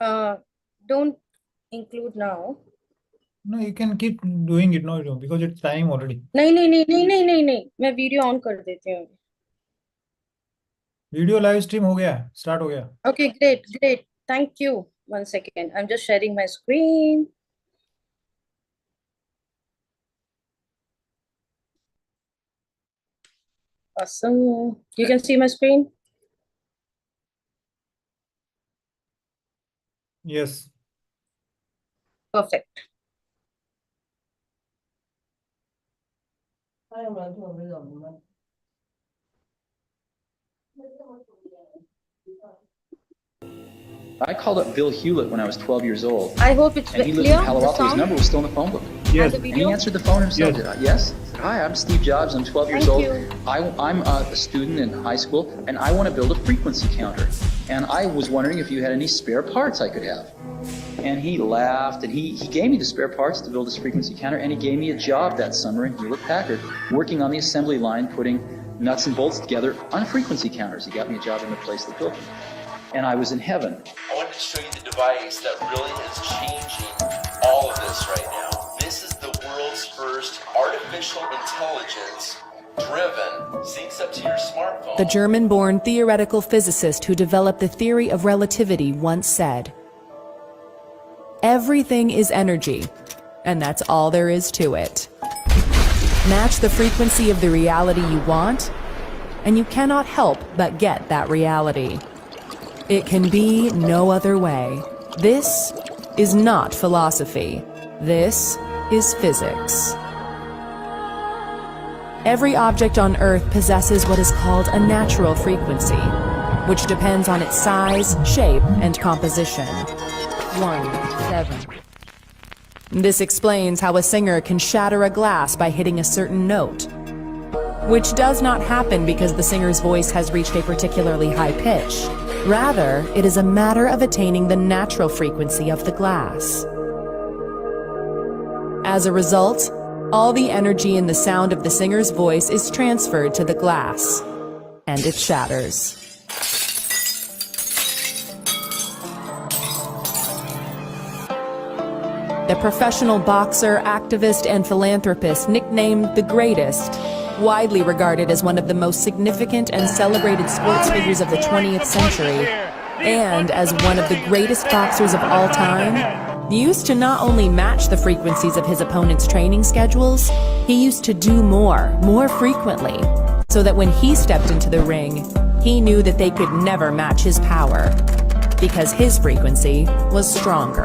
Uh, don't include now. No, you can keep doing it, no, because it's time already. नहीं नहीं नहीं नहीं नहीं नहीं नहीं मैं वीडियो ऑन कर देती हूँ. वीडियो लाइव स्ट्रीम हो गया, स्टार्ट हो गया. Okay, great. Thank you. One second. I'm just sharing my screen. Awesome. You can see my screen? Yes. Perfect. I called up Bill Hewlett when I was 12 years old. I hope it's and he lived clear. in Palo Alto. His number was still in the phone book. Yes. And he answered the phone himself. Yes. Hi, I'm Steve Jobs. I'm 12 years old. I'm a student in high school, and I want to build a frequency counter. And I was wondering if you had any spare parts I could have. And he laughed, and he gave me the spare parts to build this frequency counter, and he gave me a job that summer in Hewlett-Packard, working on the assembly line, putting nuts and bolts together on frequency counters. He got me a job in the place that built them. And I was in heaven. I wanted to show you the device that really is changing all of this right now. This is the world's first artificial intelligence driven, syncs up to your smartphone. The German-born theoretical physicist who developed the theory of relativity once said, "Everything is energy, and that's all there is to it. Match the frequency of the reality you want, and you cannot help but get that reality. It can be no other way. This is not philosophy. This is physics." Every object on Earth possesses what is called a natural frequency, which depends on its size, shape, and composition. 1-7. This explains how a singer can shatter a glass by hitting a certain note, which does not happen because the singer's voice has reached a particularly high pitch. Rather, it is a matter of attaining the natural frequency of the glass. As a result, all the energy in the sound of the singer's voice is transferred to the glass, and it shatters. The professional boxer, activist, and philanthropist nicknamed the Greatest, widely regarded as one of the most significant and celebrated sports figures of the 20th century, and as one of the greatest boxers of all time, used to not only match the frequencies of his opponent's training schedules, he used to do more frequently, so that when he stepped into the ring, he knew that they could never match his power, because his frequency was stronger.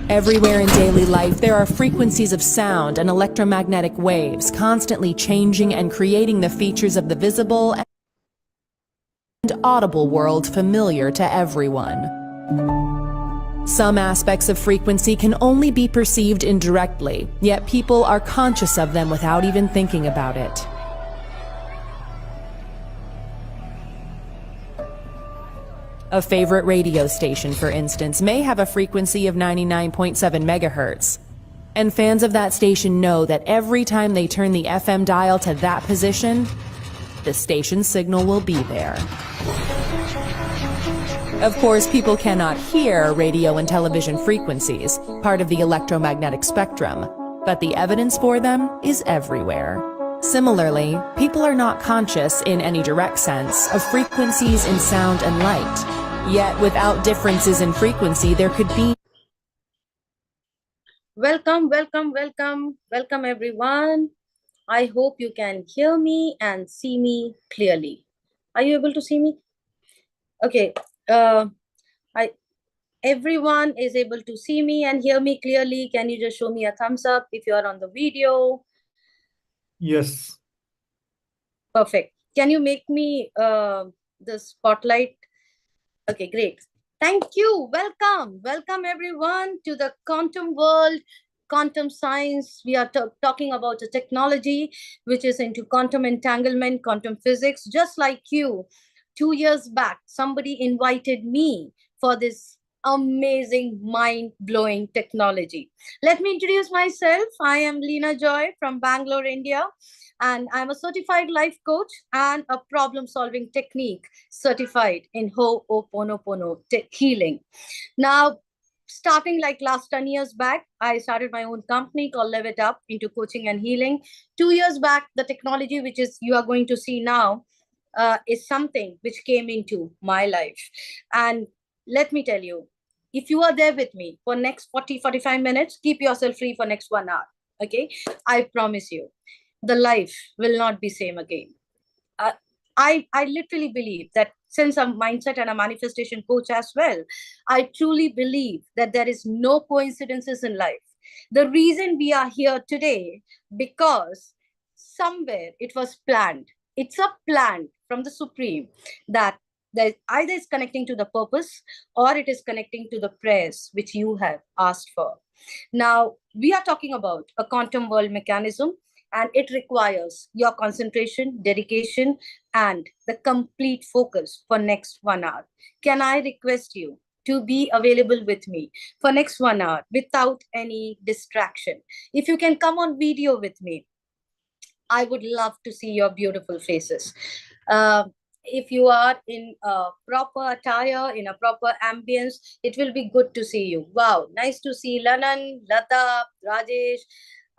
Everywhere in daily life, there are frequencies of sound and electromagnetic waves constantly changing and creating the features of the visible and audible world familiar to everyone. Some aspects of frequency can only be perceived indirectly, yet people are conscious of them without even thinking about it. A favorite radio station, for instance, may have a frequency of 99.7 megahertz. And fans of that station know that every time they turn the FM dial to that position, the station's signal will be there. Of course, people cannot hear radio and television frequencies, part of the electromagnetic spectrum, but the evidence for them is everywhere. Similarly, people are not conscious in any direct sense of frequencies in sound and light. Yet, without differences in frequency, there could be... Welcome everyone. I hope you can hear me and see me clearly. Are you able to see me? Okay. Everyone is able to see me and hear me clearly. Can you just show me a thumbs up if you are on the video? Yes. Perfect. Can you make me the spotlight? Okay, great. Thank you. Welcome everyone to the quantum world, quantum science. We are talking about a technology which is into quantum entanglement, quantum physics. Just like you, 2 years back, somebody invited me for this amazing, mind-blowing technology. Let me introduce myself. I am Leena Joy from Bangalore, India, and I'm a certified life coach and a problem-solving technique certified in Ho'oponopono healing. Now, starting like last 10 years back, I started my own company called Live It Up into coaching and healing. 2 years back, the technology which is you are going to see now is something which came into my life. And let me tell you, if you are there with me for next 40-45 minutes, keep yourself free for next 1 hour. Okay, I promise you, the life will not be same again. uh, I literally believe that, since I'm mindset and a manifestation coach as well, I truly believe that there is no coincidences in life. The reason we are here today, because somewhere it was planned. It's a plan from the Supreme that either is connecting to the purpose or it is connecting to the prayers which you have asked for. Now, we are talking about a quantum world mechanism, and it requires your concentration, dedication, and the complete focus for next 1 hour. Can I request you to be available with me for next 1 hour without any distraction? If you can come on video with me, I would love to see your beautiful faces. If you are in a proper attire, in a proper ambience, it will be good to see you. Wow, nice to see Lanan, Lata, Rajesh,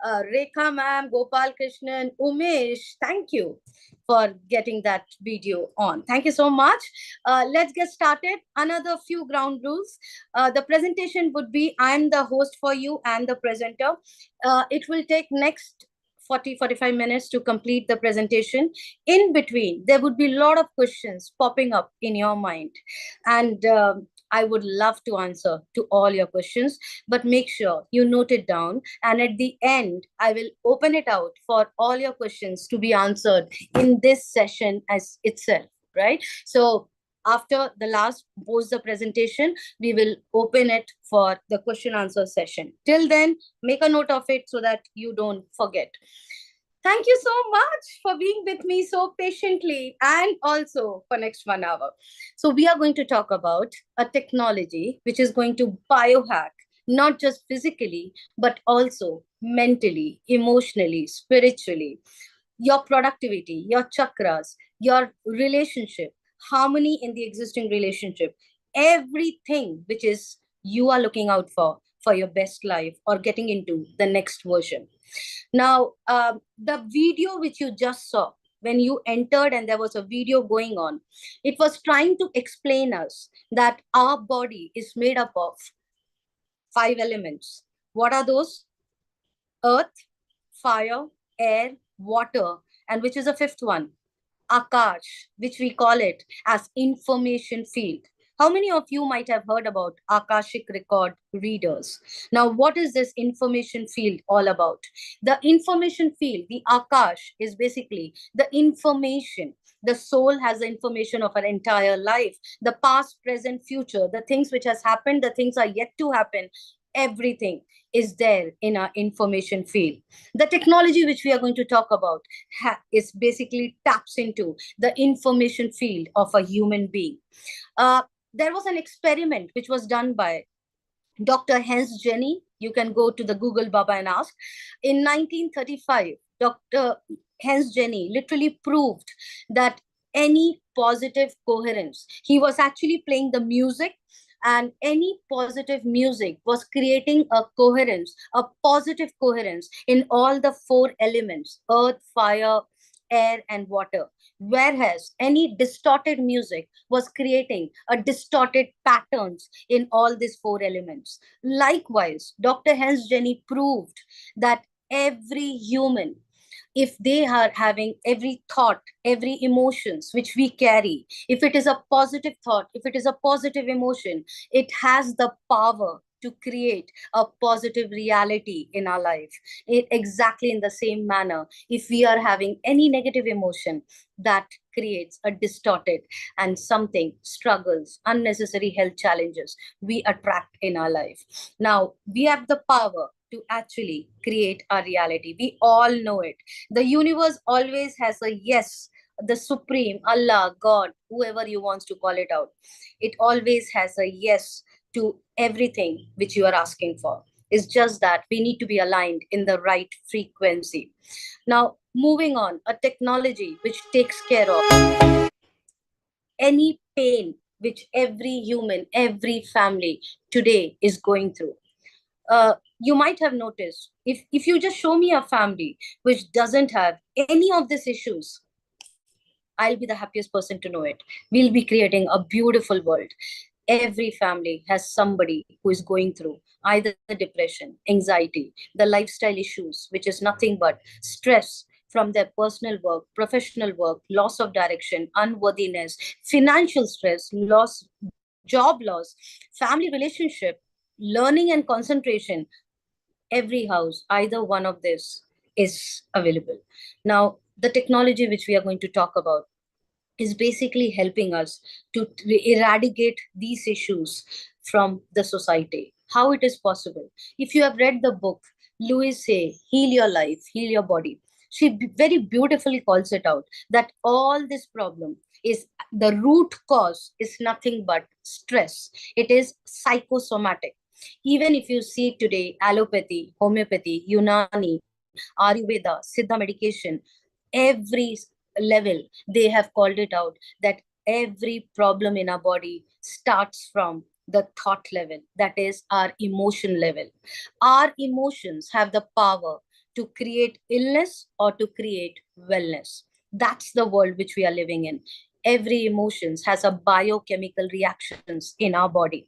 Rekha ma'am, Gopal Krishnan, Umesh. Thank you for getting that video on. Thank you so much. Let's get started. Another few ground rules. The presentation would be, I'm the host for you and the presenter. It will take next 40-45 minutes to complete the presentation. In between, there would be a lot of questions popping up in your mind. And I would love to answer to all your questions, but make sure you note it down. And at the end, I will open it out for all your questions to be answered in this session as itself, right? So after the last post the presentation, we will open it for the question answer session. Till then, make a note of it so that you don't forget. Thank you so much for being with me so patiently and also for next 1 hour. So we are going to talk about a technology which is going to biohack not just physically, but also mentally, emotionally, spiritually, your productivity, your chakras, your relationship, harmony in the existing relationship, everything which is you are looking out for your best life or getting into the next version. Now, the video which you just saw, when you entered and there was a video going on, it was trying to explain us that our body is made up of 5 elements. What are those? Earth, fire, air, water, and which is the fifth one? Akash, which we call it as information field. How many of you might have heard about Akashic record readers? Now, what is this information field all about? The information field, the Akash, is basically the information. The soul has the information of our entire life, the past, present, future, the things which has happened, the things are yet to happen. Everything is there in our information field. The technology which we are going to talk about is basically taps into the information field of a human being. There was an experiment which was done by Dr. Hans Jenny. You can go to the Google Baba and ask. In 1935, Dr. Hans Jenny literally proved that any positive coherence, he was actually playing the music, and any positive music was creating a coherence, a positive coherence in all the 4 elements: earth, fire, air, and water. Whereas any distorted music was creating a distorted patterns in all these 4 elements. Likewise, Dr. Hans Jenny proved that every human, if they are having every thought, every emotions which we carry, if it is a positive thought, if it is a positive emotion, it has the power to create a positive reality in our life. Exactly in the same manner, if we are having any negative emotion, that creates a distorted and something struggles, unnecessary health challenges we attract in our life. Now, we have the power to actually create a reality. We all know it. The universe always has a yes. The supreme, Allah, God, whoever you wants to call it out, it always has a yes to everything which you are asking for. It's just that we need to be aligned in the right frequency. Now, moving on, a technology which takes care of any pain which every human, every family today is going through. You might have noticed, if you just show me a family which doesn't have any of these issues, I'll be the happiest person to know it. We'll be creating a beautiful world. Every family has somebody who is going through either depression, anxiety, the lifestyle issues, which is nothing but stress from their personal work, professional work, loss of direction, unworthiness, financial stress, loss, job loss, family relationship, learning and concentration. Every house, either one of this is available. Now, the technology which we are going to talk about is basically helping us to eradicate these issues from the society. How it is possible? If you have read the book, Louise Hay, Heal Your Life, Heal Your Body, she very beautifully calls it out that all this problem is the root cause is nothing but stress. It is psychosomatic. Even if you see today allopathy, homeopathy, Unani, Ayurveda, Siddha medication, every level they have called it out that every problem in our body starts from the thought level, that is our emotion level. Our emotions have the power to create illness or to create wellness. That's the world which we are living in. Every emotions has a biochemical reactions in our body.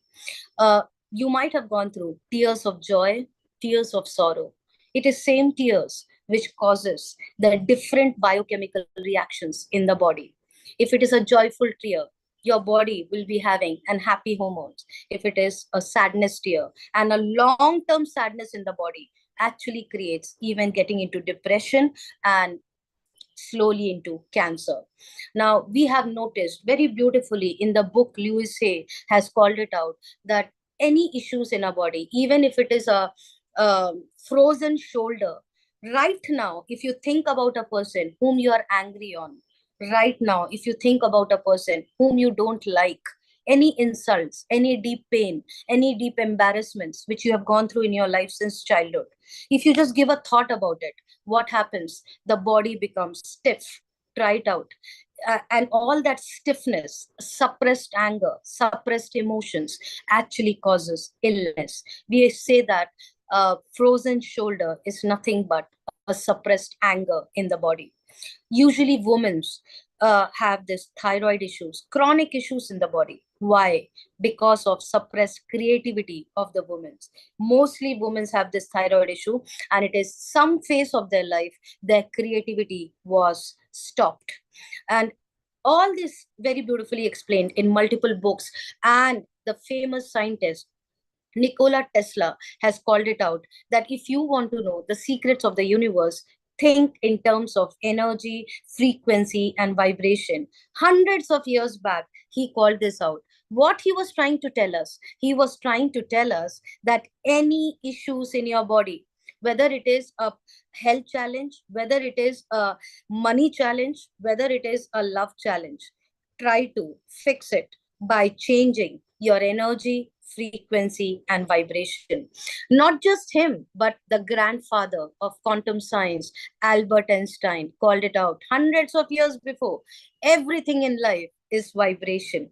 uh, you might have gone through tears of joy, tears of sorrow. It is same tears which causes the different biochemical reactions in the body. If it is a joyful tear, your body will be having an happy hormones. If it is a sadness tear, and a long term sadness in the body actually creates even getting into depression and slowly into cancer. Now, we have noticed very beautifully in the book, Lewis Hay has called it out that any issues in our body, even if it is a frozen shoulder, right now, if you think about a person whom you are angry on, right now, if you think about a person whom you don't like, any insults, any deep pain, any deep embarrassments which you have gone through in your life since childhood, if you just give a thought about it, what happens? The body becomes stiff. Try it out. And all that stiffness, suppressed anger, suppressed emotions actually causes illness. We say that frozen shoulder is nothing but a suppressed anger in the body. Usually women have this thyroid issues, chronic issues in the body. Why? Because of suppressed creativity of the women. Mostly women have this thyroid issue, and it is some phase of their life their creativity was stopped. And all this very beautifully explained in multiple books. And the famous scientist Nikola Tesla has called it out that if you want to know the secrets of the universe, think in terms of energy, frequency, and vibration. Hundreds of years back, he called this out. What he was trying to tell us, he was trying to tell us that any issues in your body, whether it is a health challenge, whether it is a money challenge, whether it is a love challenge, try to fix it by changing your energy, frequency, and vibration. Not just him, but the grandfather of quantum science, Albert Einstein, called it out hundreds of years before. Everything in life is vibration.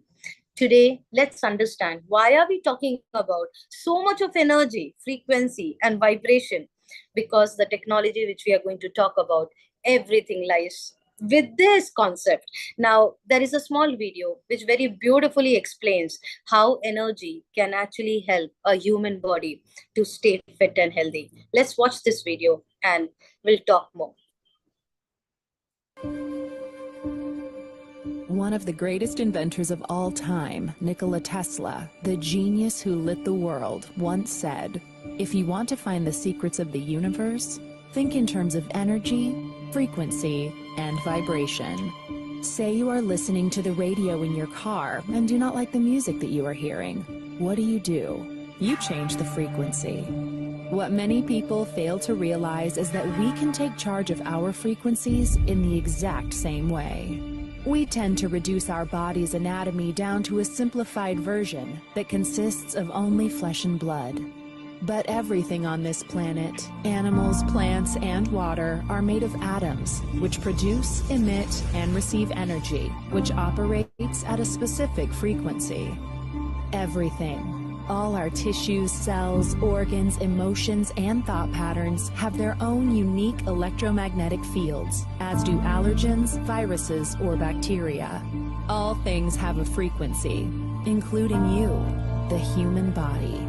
Today, let's understand why are we talking about so much of energy, frequency, and vibration? Because the technology which we are going to talk about, everything lies with this concept. Now, there is a small video which very beautifully explains how energy can actually help a human body to stay fit and healthy. Let's watch this video and we'll talk more. One of the greatest inventors of all time, Nikola Tesla, the genius who lit the world, once said, "If you want to find the secrets of the universe, think in terms of energy, frequency, and vibration." Say you are listening to the radio in your car and do not like the music that you are hearing. What do? You change the frequency. What many people fail to realize is that we can take charge of our frequencies in the exact same way. We tend to reduce our body's anatomy down to a simplified version that consists of only flesh and blood. But everything on this planet, animals, plants, and water, are made of atoms, which produce, emit, and receive energy, which operates at a specific frequency. Everything. All our tissues, cells, organs, emotions, and thought patterns have their own unique electromagnetic fields, as do allergens, viruses, or bacteria. All things have a frequency, including you, the human body.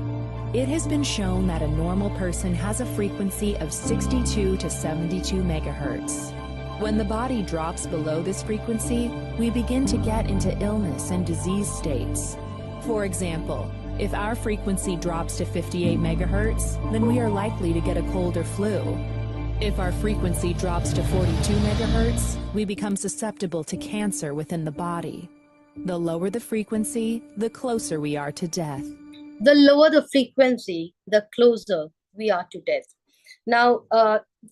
It has been shown that a normal person has a frequency of 62 to 72 megahertz. When the body drops below this frequency, we begin to get into illness and disease states. For example, if our frequency drops to 58 megahertz, then we are likely to get a cold or flu. If our frequency drops to 42 megahertz, we become susceptible to cancer within the body. The lower the frequency, the closer we are to death. The lower the frequency, the closer we are to death. Now,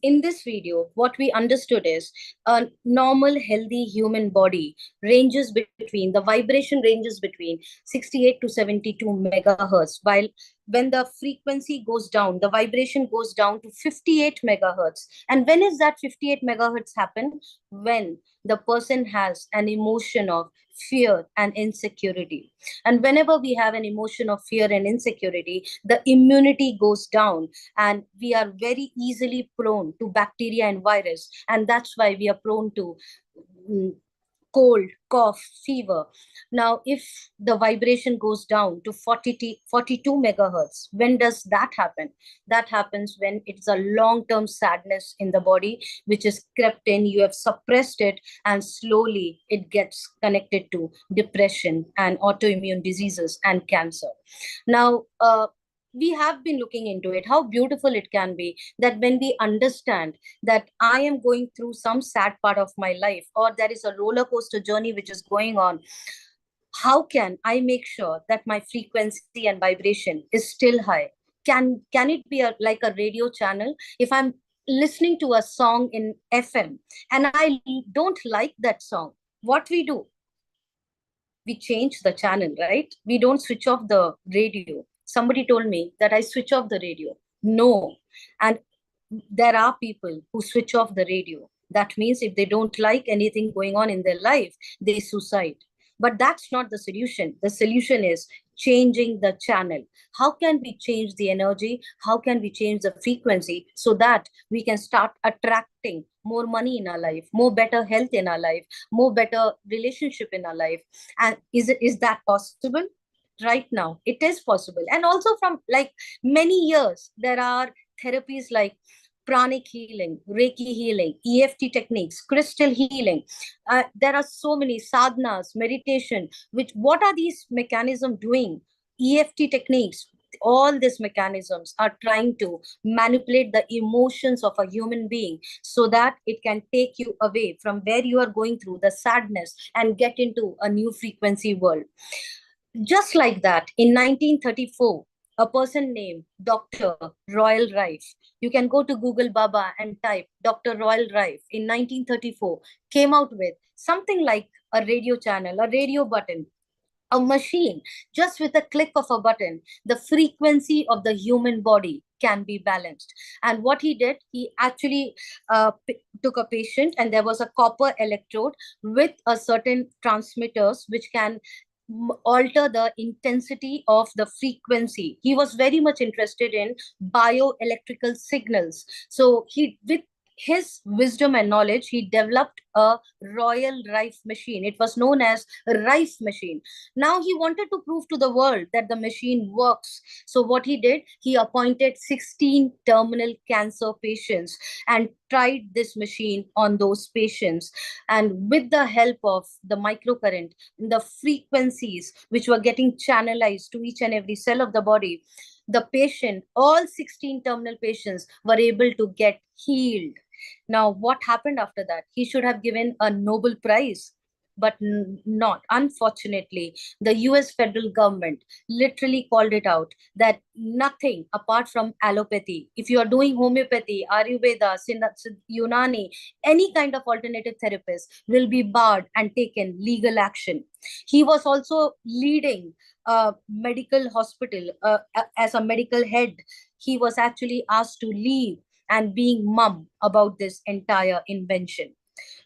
in this video, what we understood is a normal, healthy human body ranges between, the vibration ranges between 68 to 72 megahertz, while when the frequency goes down, the vibration goes down to 58 megahertz. And when is that 58 megahertz happen? When the person has an emotion of fear and insecurity. And whenever we have an emotion of fear and insecurity, the immunity goes down and we are very easily prone to bacteria and virus. And that's why we are prone to cold, cough, fever. Now, if the vibration goes down to 42 megahertz, when does that happen? That happens when it's a long-term sadness in the body, which is crept in, you have suppressed it, and slowly it gets connected to depression and autoimmune diseases and cancer. Now, we have been looking into it, how beautiful it can be that when we understand that I am going through some sad part of my life, or there is a roller coaster journey which is going on, how can I make sure that my frequency and vibration is still high? Can it be like a radio channel? If I'm listening to a song in FM and I don't like that song, what we do? We change the channel, right? We don't switch off the radio. Somebody told me that I switch off the radio. No. And there are people who switch off the radio. That means if they don't like anything going on in their life, they suicide. But that's not the solution. The solution is changing the channel. How can we change the energy? How can we change the frequency so that we can start attracting more money in our life, more better health in our life, more better relationship in our life? And is that possible? Right now it is possible. And also from like many years, there are therapies like pranic healing, reiki healing, EFT techniques, crystal healing. There are so many sadhanas, meditation, which what are these mechanisms doing? EFT techniques, all these mechanisms are trying to manipulate the emotions of a human being so that it can take you away from where you are going through the sadness and get into a new frequency world. Just like that, in 1934, a person named Dr. Royal Rife, you can go to Google Baba and type Dr. Royal Rife, in 1934, came out with something like a radio channel, a radio button, a machine. Just with a click of a button, the frequency of the human body can be balanced. And what he did, he actually took a patient and there was a copper electrode with a certain transmitters which can alter the intensity of the frequency. He was very much interested in bioelectrical signals. So he, with his wisdom and knowledge, he developed a Royal Rife machine. It was known as Rife machine. Now he wanted to prove to the world that the machine works. So what he did, he appointed 16 terminal cancer patients and tried this machine on those patients. And with the help of the microcurrent, the frequencies which were getting channelized to each and every cell of the body, the patient, all 16 terminal patients were able to get healed. Now, what happened after that? He should have given a Nobel Prize. but not. Unfortunately, the US federal government literally called it out that nothing apart from allopathy, if you are doing homeopathy, Ayurveda, Unani, any kind of alternative therapist will be barred and taken legal action. He was also leading a medical hospital as a medical head. He was actually asked to leave and being mum about this entire invention.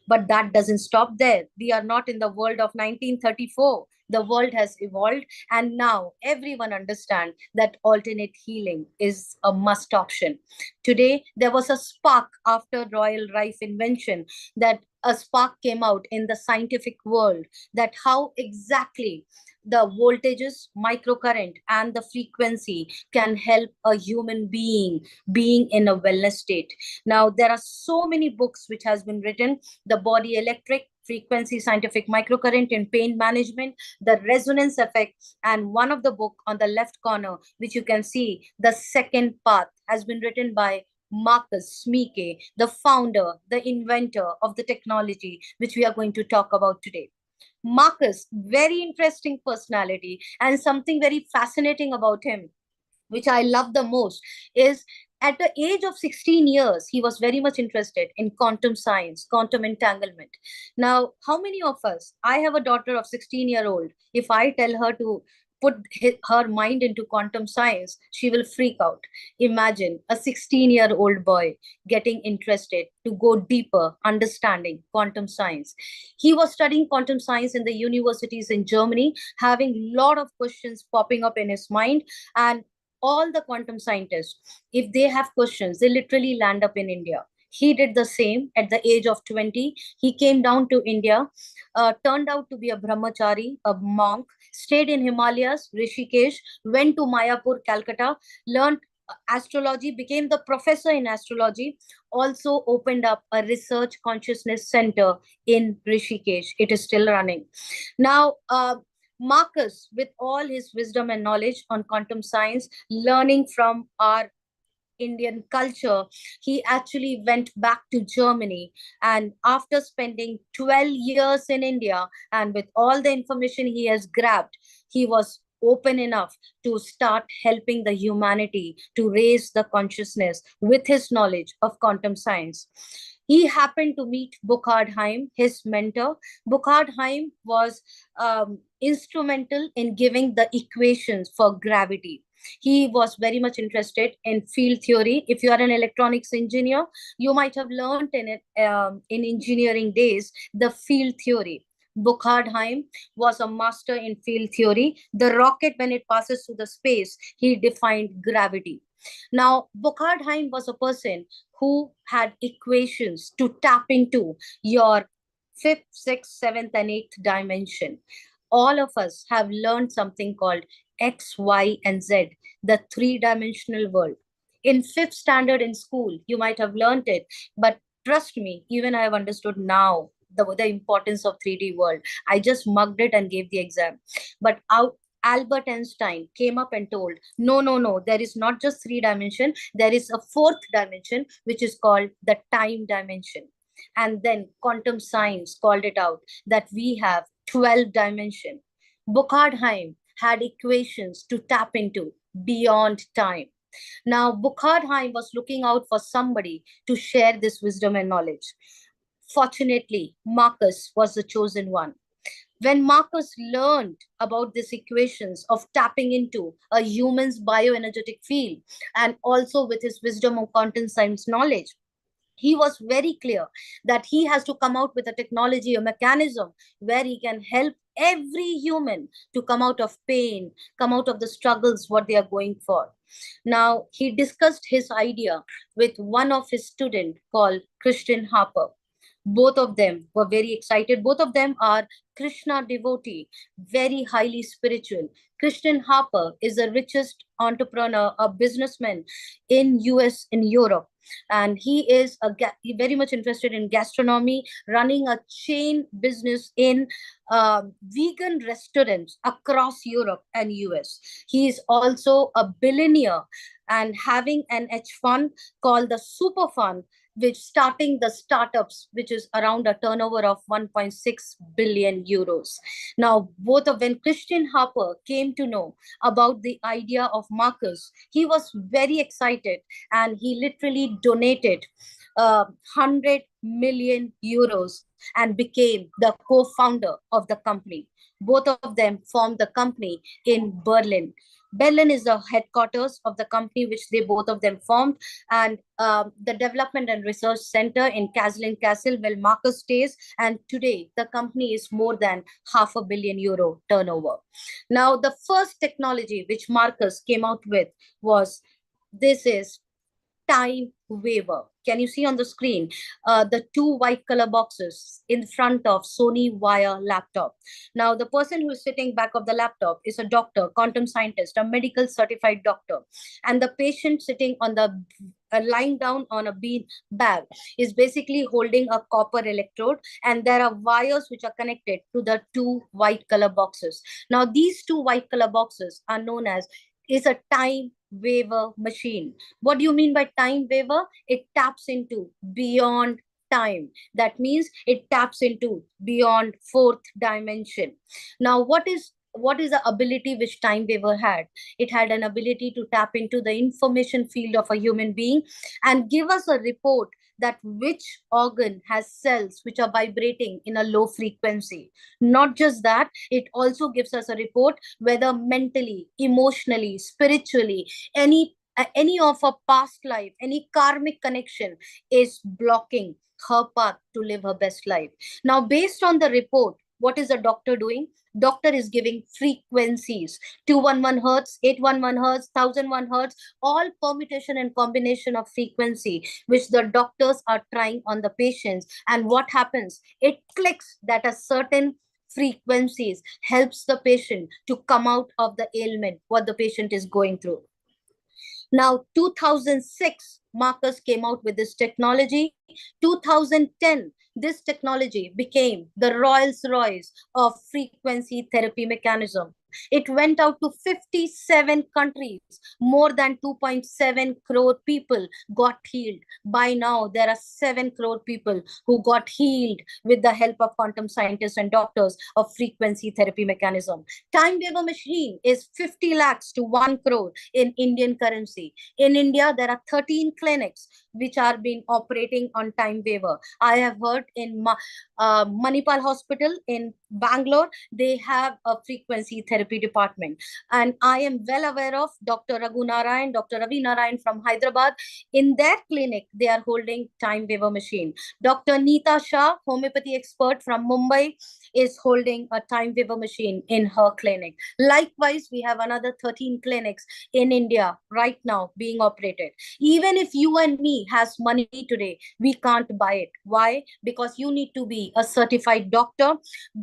But that doesn't stop there. We are not in the world of 1934. The world has evolved, and now everyone understands that alternate healing is a must option. Today, there was a spark after Royal Rife invention, that a spark came out in the scientific world, that how exactly the voltages, microcurrent, and the frequency can help a human being in a wellness state. Now, there are so many books which has been written: the body electric, frequency, scientific microcurrent in pain management, the resonance effect, and one of the book on the left corner, which you can see, the second path, has been written by Marcus Smeke, the founder, the inventor of the technology which we are going to talk about today. Marcus, very interesting personality, and something very fascinating about him, which I love the most, is at the age of 16 years, he was very much interested in quantum science, quantum entanglement. Now, how many of us, I have a daughter of 16-year-old, if I tell her to put her mind into quantum science, she will freak out. Imagine a 16-year-old boy getting interested to go deeper, understanding quantum science. He was studying quantum science in the universities in Germany, having a lot of questions popping up in his mind. And all the quantum scientists, if they have questions, they literally land up in India. He did the same at the age of 20. He came down to India, turned out to be a brahmachari, a monk, stayed in Himalayas, Rishikesh, went to Mayapur, Calcutta, learned astrology, became the professor in astrology, also opened up a research consciousness center in Rishikesh. It is still running. Now, Marcus, with all his wisdom and knowledge on quantum science, learning from our Indian culture, he actually went back to Germany. And after spending 12 years in India, and with all the information he has grabbed, he was open enough to start helping the humanity to raise the consciousness with his knowledge of quantum science. He happened to meet Burkhard Heim, his mentor. Burkhard Heim was instrumental in giving the equations for gravity. He was very much interested in field theory. If you are an electronics engineer, you might have learned in it in engineering days the field theory. Burkhard Heim was a master in field theory. The rocket, when it passes through the space, he defined gravity. Now, Burkhard Heim was a person who had equations to tap into your fifth, sixth, seventh, and eighth dimension. All of us have learned something called X, Y, and Z, the three-dimensional world. In fifth standard in school, you might have learned it, but trust me, even I have understood now the importance of 3D world. I just mugged it and gave the exam. But Albert Einstein came up and told, no, no, no, there is not just three dimension, there is a fourth dimension, which is called the time dimension. And then quantum science called it out that we have 12 dimension. Burkhard Heim had equations to tap into beyond time. Now, Burkhard Heim was looking out for somebody to share this wisdom and knowledge. Fortunately, Marcus was the chosen one. When Marcus learned about these equations of tapping into a human's bioenergetic field, and also with his wisdom of quantum science knowledge, he was very clear that he has to come out with a technology, a mechanism where he can help every human to come out of pain, come out of the struggles, what they are going for. Now, he discussed his idea with one of his students called Christian Harper. Both of them were very excited. Both of them are Krishna devotee, very highly spiritual. Christian Harper is the richest entrepreneur, a businessman in US, in Europe. And he is very much interested in gastronomy, running a chain business in vegan restaurants across Europe and US. He is also a billionaire and having an hedge fund called the Super Fund, which starting the startups, which is around a turnover of 1.6 billion euros. Now, both of when Christian Harper came to know about the idea of Marcus, he was very excited and he literally donated 100 million euros and became the co-founder of the company. Both of them formed the company in Berlin. Berlin is the headquarters of the company which they both of them formed, and the development and research center in Kaslin Castle, where Marcus stays. And today, the company is more than €500 million turnover. Now, the first technology which Marcus came out with was this is time waiver. Can you see on the screen the two white color boxes in front of Sony Wire laptop? Now, the person who is sitting back of the laptop is a doctor, quantum scientist, a medical certified doctor. And the patient sitting on the lying down on a bean bag is basically holding a copper electrode, and there are wires which are connected to the two white color boxes. Now, these two white color boxes are known as is a time waiver machine. What do you mean by time waiver? It taps into beyond time. That means it taps into beyond fourth dimension. Now, what is the ability which time waiver had? It had an ability to tap into the information field of a human being and give us a report that which organ has cells which are vibrating in a low frequency. Not just that, it also gives us a report whether mentally, emotionally, spiritually, any of her past life, any karmic connection is blocking her path to live her best life. Now, based on the report, what is the doctor doing? Doctor is giving frequencies, 211 hertz, 811 hertz, 1001 hertz, all permutation and combination of frequency, which the doctors are trying on the patients. And what happens? It clicks that a certain frequencies helps the patient to come out of the ailment, what the patient is going through. Now, 2006, Marcus came out with this technology. 2010, this technology became the Rolls Royce of frequency therapy mechanism. It went out to 57 countries. More than 2.7 crore people got healed. By now, there are 7 crore people who got healed with the help of quantum scientists and doctors of frequency therapy mechanism. Time waiver machine is 50 lakhs to 1 crore in Indian currency. In India, there are 13 clinics which are being operating on time waiver. I have heard in Manipal Hospital in Bangalore, they have a frequency therapy department. And I am well aware of Dr. Raghu Narayan, Dr. Ravi Narayan from Hyderabad. In their clinic, they are holding time waiver machine. Dr. Neeta Shah, homeopathy expert from Mumbai, is holding a time waiver machine in her clinic. Likewise, we have another 13 clinics in India right now being operated. Even if you and me has money today, we can't buy it. Why? Because you need to be a certified doctor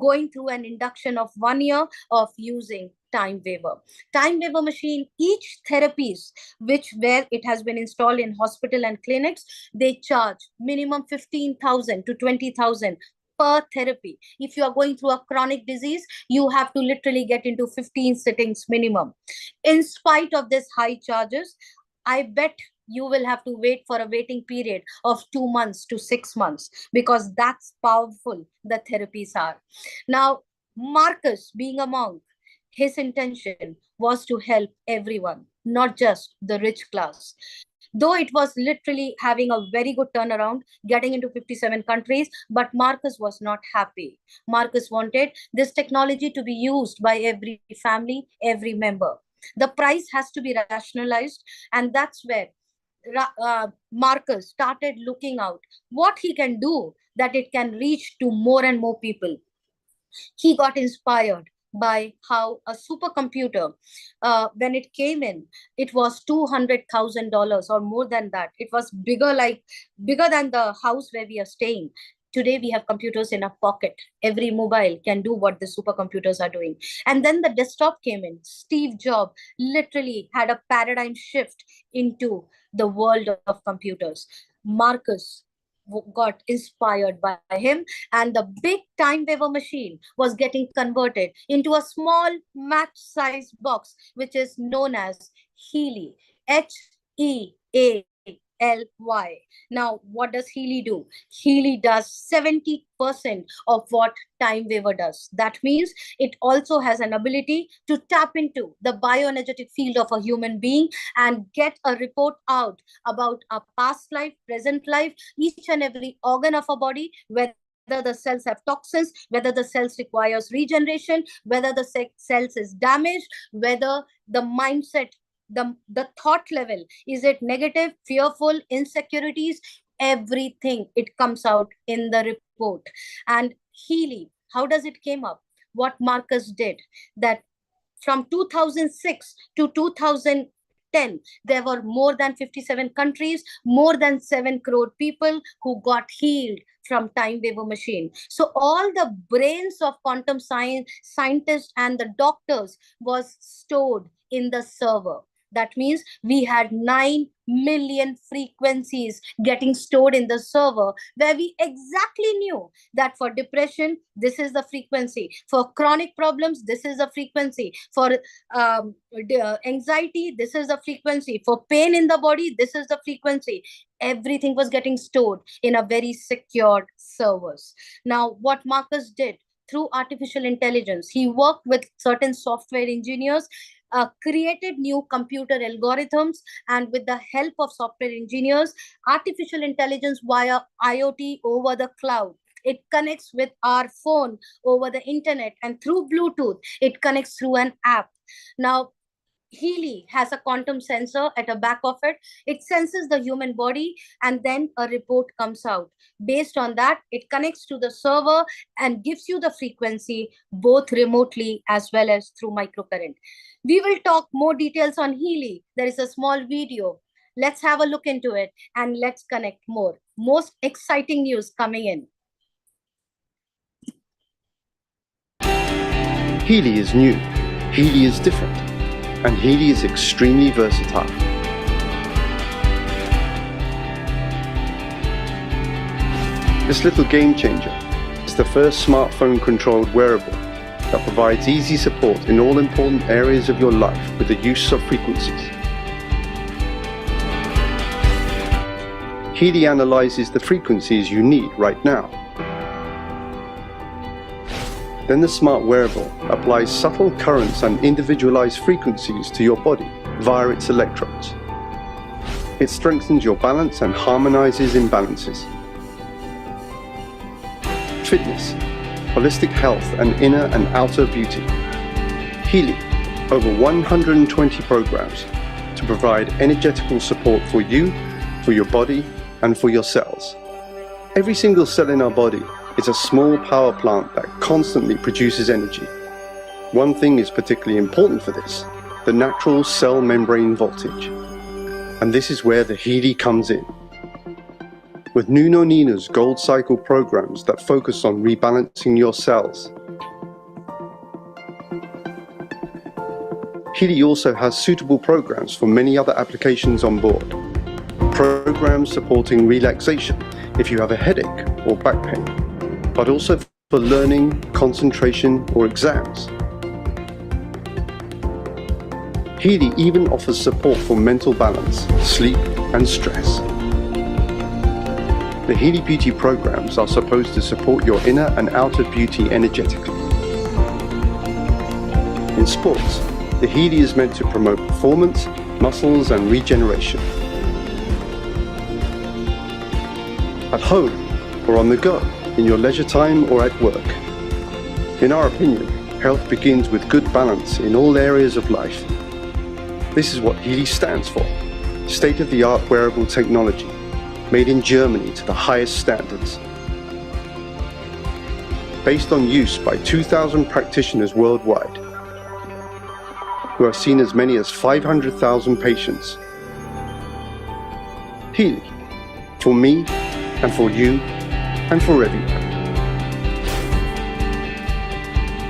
going through an induction of 1 year of using time waiver. Time waiver machine, each therapies where it has been installed in hospital and clinics, they charge minimum 15,000 to 20,000 per therapy. If you are going through a chronic disease, you have to literally get into 15 sittings minimum. In spite of this high charges, I bet you will have to wait for a waiting period of 2 months to 6 months, because that's powerful the therapies are. Now, Marcus, being a monk, his intention was to help everyone, not just the rich class. Though it was literally having a very good turnaround, getting into 57 countries, but Marcus was not happy. Marcus wanted this technology to be used by every family, every member. The price has to be rationalized, and that's where Marcus started looking out what he can do that it can reach to more and more people. He got inspired by how a supercomputer, when it came in, it was $200,000 or more than that. It was bigger than the house where we are staying. Today, we have computers in our pocket. Every mobile can do what the supercomputers are doing. And then the desktop came in. Steve Jobs literally had a paradigm shift into the world of computers. Marcus got inspired by him, and the big time waiver machine was getting converted into a small match-sized box, which is known as Healy, Healy. Healy. Now, what does Healy do? Healy does 70% of what Time Waver does. That means it also has an ability to tap into the bioenergetic field of a human being and get a report out about a past life, present life, each and every organ of a body, whether the cells have toxins, whether the cells requires regeneration, whether the cells is damaged, whether the mindset, the thought level, is it negative, fearful, insecurities, everything, it comes out in the report. And Healy, how does it came up? What Marcus did, that from 2006 to 2010, there were more than 57 countries, more than 7 crore people who got healed from Time Waver machine. So all the brains of quantum science scientists and the doctors was stored in the server. That means we had 9 million frequencies getting stored in the server, where we exactly knew that for depression, this is the frequency. For chronic problems, this is the frequency. For anxiety, this is the frequency. For pain in the body, this is the frequency. Everything was getting stored in a very secured servers. Now, what Marcus did through artificial intelligence, he worked with certain software engineers, created new computer algorithms, and with the help of software engineers, artificial intelligence via IoT over the cloud, it connects with our phone over the internet, and through Bluetooth, it connects through an app. Now, Healy has a quantum sensor at the back of it. It senses the human body, and then a report comes out. Based on that, it connects to the server and gives you the frequency both remotely as well as through microcurrent. We will talk more details on Healy. There is a small video. Let's have a look into it and let's connect more. Most exciting news coming in. Healy is new, Healy is different, and Healy is extremely versatile. This little game changer is the first smartphone-controlled wearable that provides easy support in all important areas of your life with the use of frequencies. Healy analyzes the frequencies you need right now. Then the smart wearable applies subtle currents and individualized frequencies to your body via its electrodes. It strengthens your balance and harmonizes imbalances. Fitness, holistic health, and inner and outer beauty. Healy, over 120 programs to provide energetical support for you, for your body, and for your cells. Every single cell in our body is a small power plant that constantly produces energy. One thing is particularly important for this, the natural cell membrane voltage. And this is where the Healy comes in. With Nuno Nina's Gold Cycle programs that focus on rebalancing your cells. Healy also has suitable programs for many other applications on board. Programs supporting relaxation if you have a headache or back pain, but also for learning, concentration, or exams. Healy even offers support for mental balance, sleep, and stress. The Healy Beauty programs are supposed to support your inner and outer beauty energetically. In sports, the Healy is meant to promote performance, muscles, and regeneration. At home or on the go, in your leisure time or at work. In our opinion, health begins with good balance in all areas of life. This is what Healy stands for, state-of-the-art wearable technology, made in Germany to the highest standards. Based on use by 2,000 practitioners worldwide, who have seen as many as 500,000 patients. Healy, for me, and for you, and for everyone.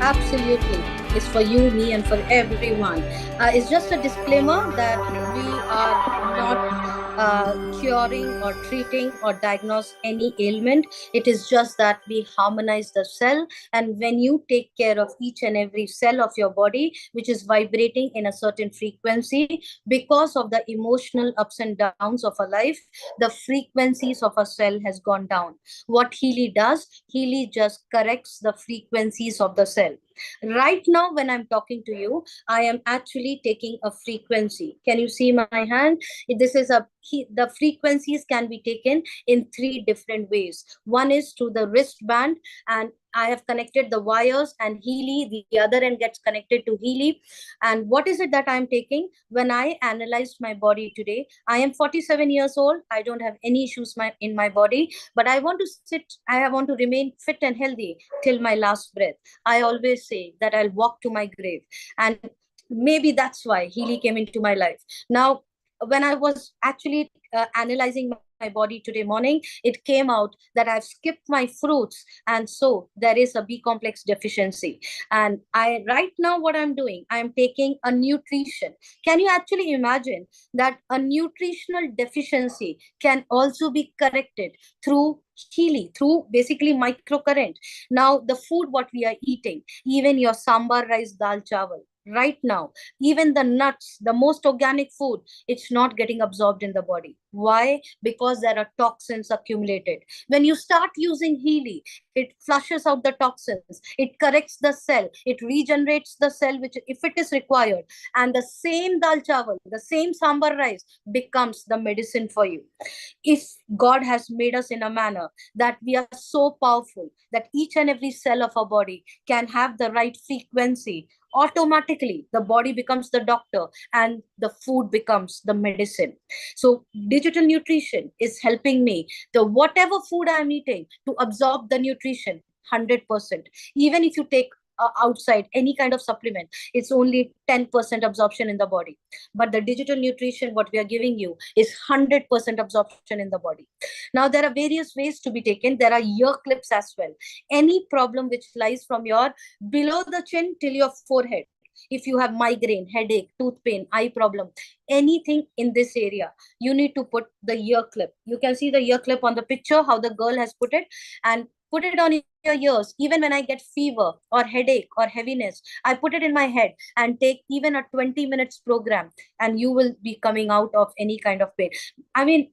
Absolutely. It's for you, me, and for everyone. It's just a disclaimer that we are not curing or treating or diagnose any ailment. It is just that we harmonize the cell. And when you take care of each and every cell of your body, which is vibrating in a certain frequency, because of the emotional ups and downs of a life, the frequencies of a cell has gone down. What Healy does, Healy just corrects the frequencies of the cell. Right now, when I'm talking to you, I am actually taking a frequency. Can you see my hand? This is the frequencies can be taken in three different ways. One is through the wristband, and I have connected the wires and Healy, the other end gets connected to Healy. And what is it that I'm taking? When I analyzed my body today, I am 47 years old. I don't have any issues in my body, but I want to I want to remain fit and healthy till my last breath. I always say that I'll walk to my grave. And maybe that's why Healy came into my life. Now, when I was actually analyzing my body today morning, it came out that I've skipped my fruits, and so there is a B complex deficiency. And I right now what I'm doing, I'm taking a nutrition. Can you actually imagine that a nutritional deficiency can also be corrected through Healy, through basically microcurrent? Now, the food what we are eating, even your sambar rice dal chawal, right now, even the nuts, the most organic food, it's not getting absorbed in the body. Why? Because there are toxins accumulated. When you start using Healy, it flushes out the toxins, it corrects the cell, it regenerates the cell, which if it is required, and the same dal chawal, the same sambar rice becomes the medicine for you. If God has made us in a manner that we are so powerful that each and every cell of our body can have the right frequency, automatically the body becomes the doctor and the food becomes the medicine. So digital nutrition is helping me, the whatever food I'm eating, to absorb the nutrition 100%. Even if you take outside any kind of supplement, it's only 10% absorption in the body. But the digital nutrition what we are giving you is 100% absorption in the body. Now, there are various ways to be taken. There are ear clips as well. Any problem which lies from your below the chin till your forehead, if you have migraine, headache, tooth pain, eye problem, anything in this area, you need to put the ear clip. You can see the ear clip on the picture, how the girl has put it, and put it on your ears. Even when I get fever or headache or heaviness, I put it in my head and take even a 20 minutes program, and you will be coming out of any kind of pain. I mean,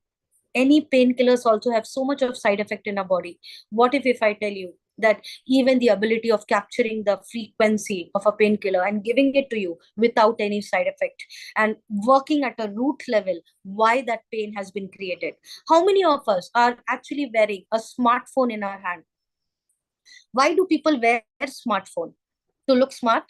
any painkillers also have so much of side effect in our body. What if I tell you that even the ability of capturing the frequency of a painkiller and giving it to you without any side effect, and working at a root level, why that pain has been created? How many of us are actually wearing a smartphone in our hand? Why do people wear smartphone? To look smart?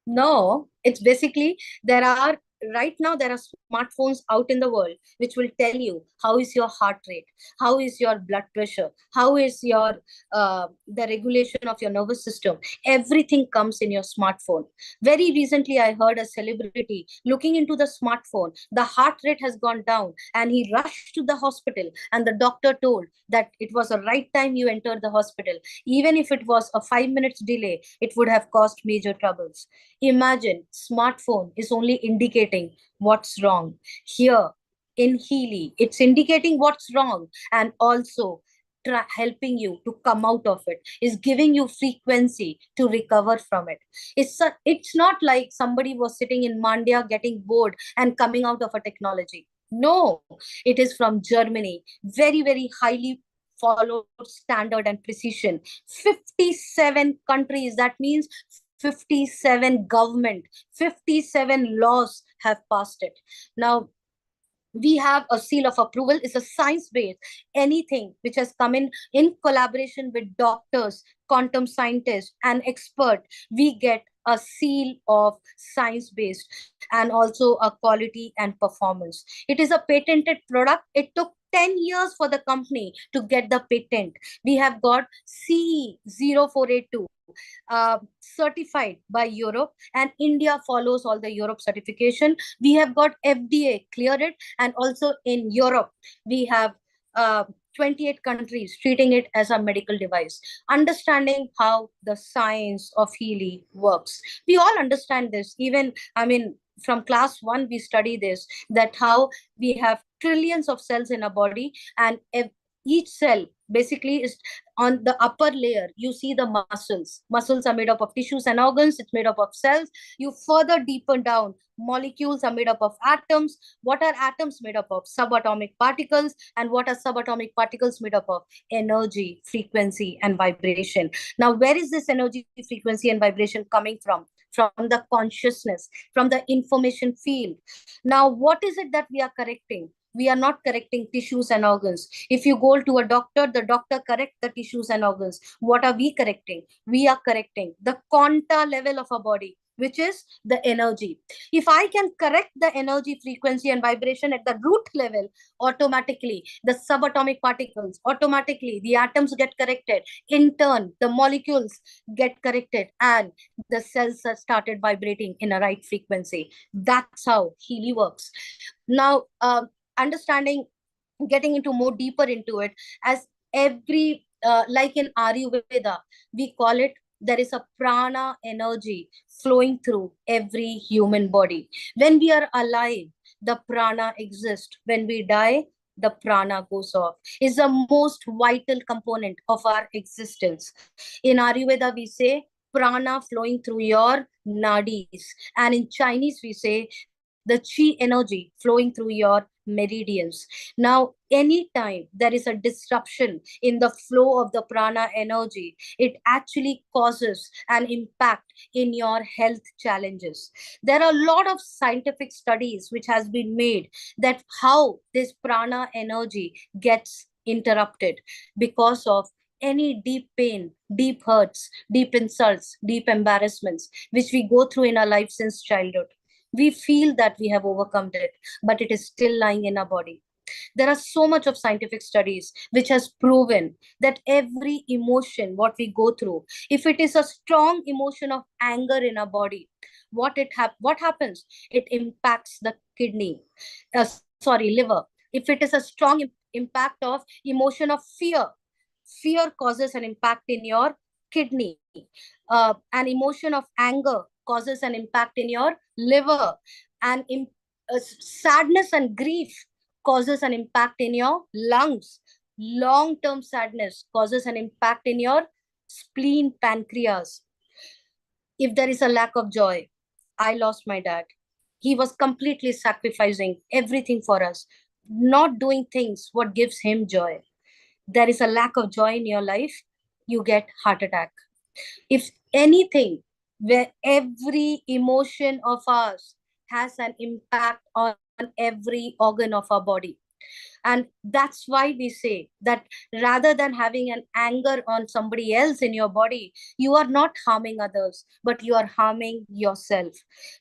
No, it's basically there are right now there are smartphones out in the world which will tell you how is your heart rate, how is your blood pressure, how is your the regulation of your nervous system. Everything comes in your smartphone. Very recently, I heard a celebrity looking into the smartphone. The heart rate has gone down, and he rushed to the hospital, and the doctor told that it was a right time you entered the hospital. Even if it was a 5 minutes delay, it would have caused major troubles. Imagine smartphone is only indicating what's wrong. Here in Healy, it's indicating what's wrong and also helping you to come out of it, is giving you frequency to recover from it. It's not like somebody was sitting in Mandya getting bored and coming out of a technology. No, it is from Germany, very, very highly followed standard and precision. 57 countries, that means 57 government, 57 laws have passed it. Now, we have a seal of approval. It's a science based. Anything which has come in collaboration with doctors, quantum scientists and expert, we get a seal of science based, and also a quality and performance. It is a patented product. It took 10 years for the company to get the patent. We have got CE0482 certified by Europe, and India follows all the Europe certification. We have got FDA cleared it, and also in Europe, we have 28 countries treating it as a medical device. Understanding how the science of Healy works. We all understand this. Even, I mean, from class 1 we study this, that how we have trillions of cells in our body, and each cell basically is on the upper layer. You see the muscles are made up of tissues and organs, it's made up of cells. You further deepen down, molecules are made up of atoms. What are atoms made up of? Subatomic particles. And what are subatomic particles made up of? Energy, frequency, and vibration. Now where is this energy, frequency, and vibration coming from? From the consciousness, from the information field. Now what is it that we are correcting? We are not correcting tissues and organs. If you go to a doctor, the doctor corrects the tissues and organs. What are we correcting? We are correcting the quanta level of our body, which is the energy. If I can correct the energy, frequency, and vibration at the root level, automatically the subatomic particles, automatically the atoms get corrected. In turn, the molecules get corrected, and the cells are started vibrating in a right frequency. That's how Healy works. Now, understanding, getting into more deeper into it, as every like in Ayurveda, we call it, there is a prana energy flowing through every human body. When we are alive, the prana exists. When we die, the prana goes off. Is the most vital component of our existence. In Ayurveda, we say prana flowing through your nadis, and in Chinese we say the chi energy flowing through your meridians. Now, anytime there is a disruption in the flow of the prana energy, it actually causes an impact in your health challenges. There are a lot of scientific studies which has been made that how this prana energy gets interrupted because of any deep pain, deep hurts, deep insults, deep embarrassments, which we go through in our life since childhood. We feel that we have overcome it, but it is still lying in our body. There are so much of scientific studies which has proven that every emotion what we go through, if it is a strong emotion of anger in our body, what happens? It impacts the kidney, liver. If it is a strong impact of emotion of fear, fear causes an impact in your kidney. An emotion of anger causes an impact in your liver. And sadness and grief causes an impact in your lungs. Long-term sadness causes an impact in your spleen, pancreas. If there is a lack of joy, I lost my dad. He was completely sacrificing everything for us, not doing things what gives him joy. There is a lack of joy in your life, you get heart attack. If anything, where every emotion of ours has an impact on every organ of our body. And that's why we say that rather than having an anger on somebody else in your body, you are not harming others, but you are harming yourself.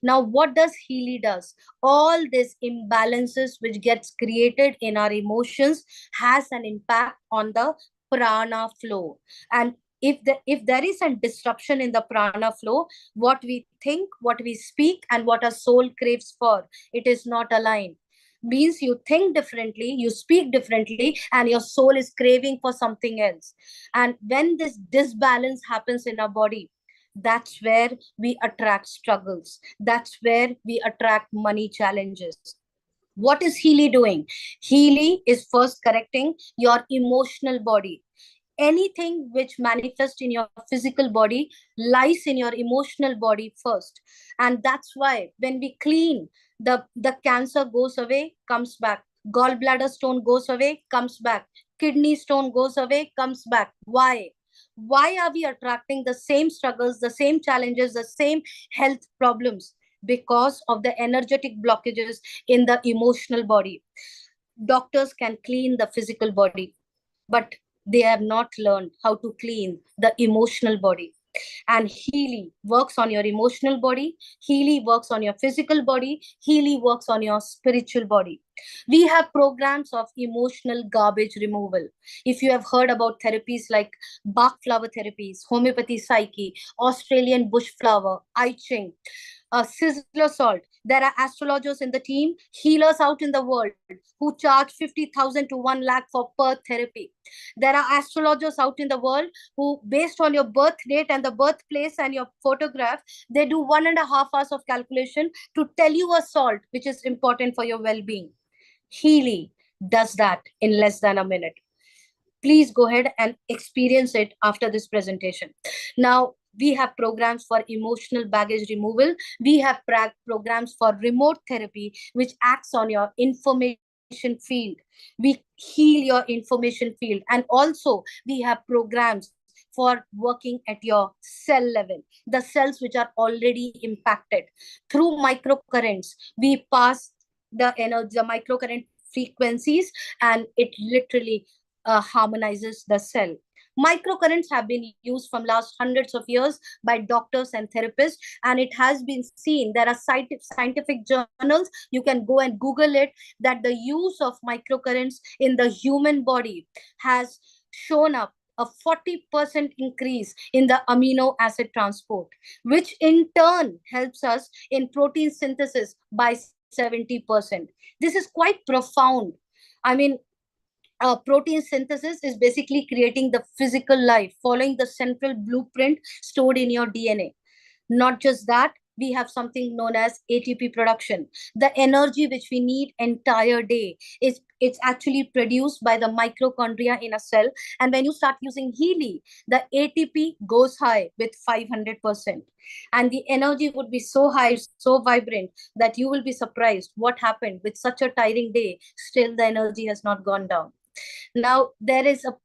Now, what does Healy does? All these imbalances which gets created in our emotions has an impact on the prana flow. And if there is a disruption in the prana flow, what we think, what we speak, and what our soul craves for, it is not aligned. Means you think differently, you speak differently, and your soul is craving for something else. And when this disbalance happens in our body, that's where we attract struggles. That's where we attract money challenges. What is Healy doing? Healy is first correcting your emotional body. Anything which manifests in your physical body lies in your emotional body first. And that's why when we clean, the cancer goes away, comes back. Gallbladder stone goes away, comes back. Kidney stone goes away, comes back. Why are we attracting the same struggles, the same challenges, the same health problems? Because of the energetic blockages in the emotional body. Doctors can clean the physical body, but they have not learned how to clean the emotional body. And Healy works on your emotional body, Healy works on your physical body, Healy works on your spiritual body. We have programs of emotional garbage removal. If you have heard about therapies like Bach flower therapies, homeopathy psyche, Australian bush flower, I Ching, sizzler salt, There are astrologers in the team, healers out in the world who charge 50,000 to 1 lakh for per therapy. There are astrologers out in the world who, based on your birth date and the birthplace and your photograph, they do 1.5 hours of calculation to tell you a salt which is important for your well-being. Healy does that in less than a minute. Please go ahead and experience it after this presentation. Now, we have programs for emotional baggage removal. We have programs for remote therapy, which acts on your information field. We heal your information field. And also, we have programs for working at your cell level, the cells which are already impacted. Through microcurrents, we pass the energy, the microcurrent frequencies, and it literally harmonizes the cell. Microcurrents have been used from last hundreds of years by doctors and therapists, and it has been seen. There are scientific journals, you can go and Google it, that the use of microcurrents in the human body has shown up a 40% increase in the amino acid transport, which in turn helps us in protein synthesis by 70%. This is quite profound. I mean, protein synthesis is basically creating the physical life, following the central blueprint stored in your DNA. Not just that, we have something known as ATP production. The energy which we need entire day it's actually produced by the mitochondria in a cell. And when you start using Healy, the ATP goes high with 500%. And the energy would be so high, so vibrant, that you will be surprised what happened with such a tiring day. Still, the energy has not gone down. Now, there is a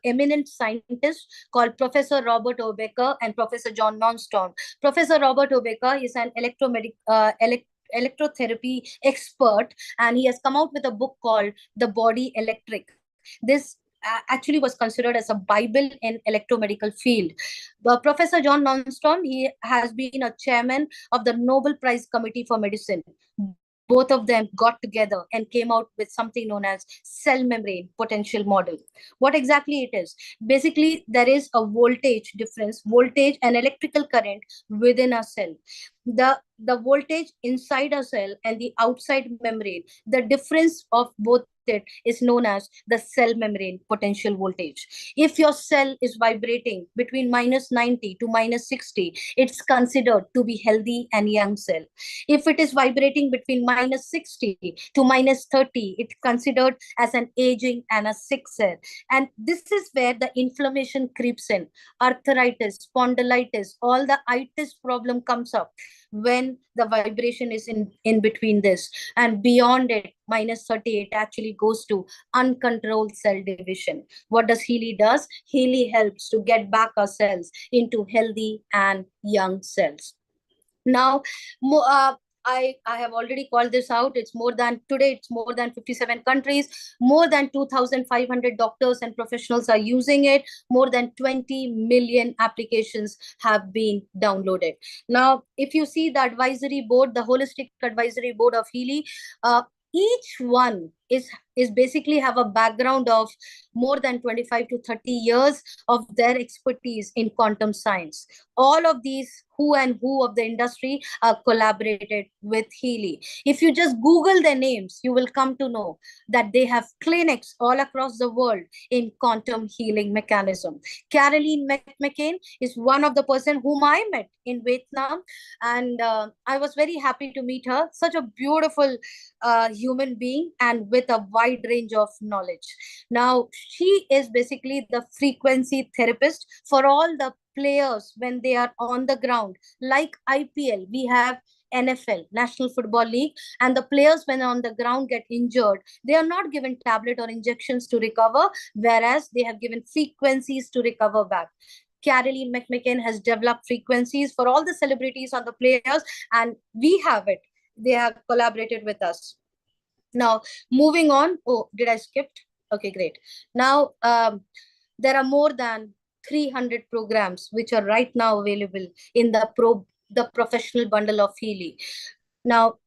eminent scientist called Professor Robert Obecker and Professor John Nonstorm. Professor Robert Obecker is an electrotherapy expert, and he has come out with a book called The Body Electric. This actually was considered as a Bible in electromedical field. Professor John Nonstorm, he has been a chairman of the Nobel Prize Committee for Medicine. Both of them got together and came out with something known as cell membrane potential model. What exactly it is? Basically, there is a voltage difference, voltage and electrical current within a cell. The voltage inside a cell and the outside membrane, the difference of both it is known as the cell membrane potential voltage. If your cell is vibrating between -90 to -60, it's considered to be healthy and young cell. If it is vibrating between -60 to -30, it's considered as an aging and a sick cell. And this is where the inflammation creeps in. Arthritis, spondylitis, all the itis problem comes up when the vibration is in between this. And beyond it, -30, it actually goes to uncontrolled cell division. What does Healy does? Healy helps to get back our cells into healthy and young cells. Now, I have already called this out. It's more than 57 countries. More than 2,500 doctors and professionals are using it. More than 20 million applications have been downloaded. Now, if you see the advisory board, the holistic advisory board of Healy, each one is basically have a background of more than 25 to 30 years of their expertise in quantum science. All of these who of the industry are collaborated with Healy. If you just Google their names, you will come to know that they have clinics all across the world in quantum healing mechanism. Caroline McCain is one of the person whom I met in Vietnam, and I was very happy to meet her. Such a beautiful human being and with a wide range of knowledge. Now, she is basically the frequency therapist for all the players when they are on the ground. Like IPL, we have NFL, National Football League, and the players when on the ground get injured, they are not given tablet or injections to recover, whereas they have given frequencies to recover back. Caroline McCain has developed frequencies for all the celebrities on the players, and we have it. They have collaborated with us. Now, moving on. Oh, did I skip? Okay, great. Now, there are more than 300 programs which are right now available in the professional bundle of Healy. Now,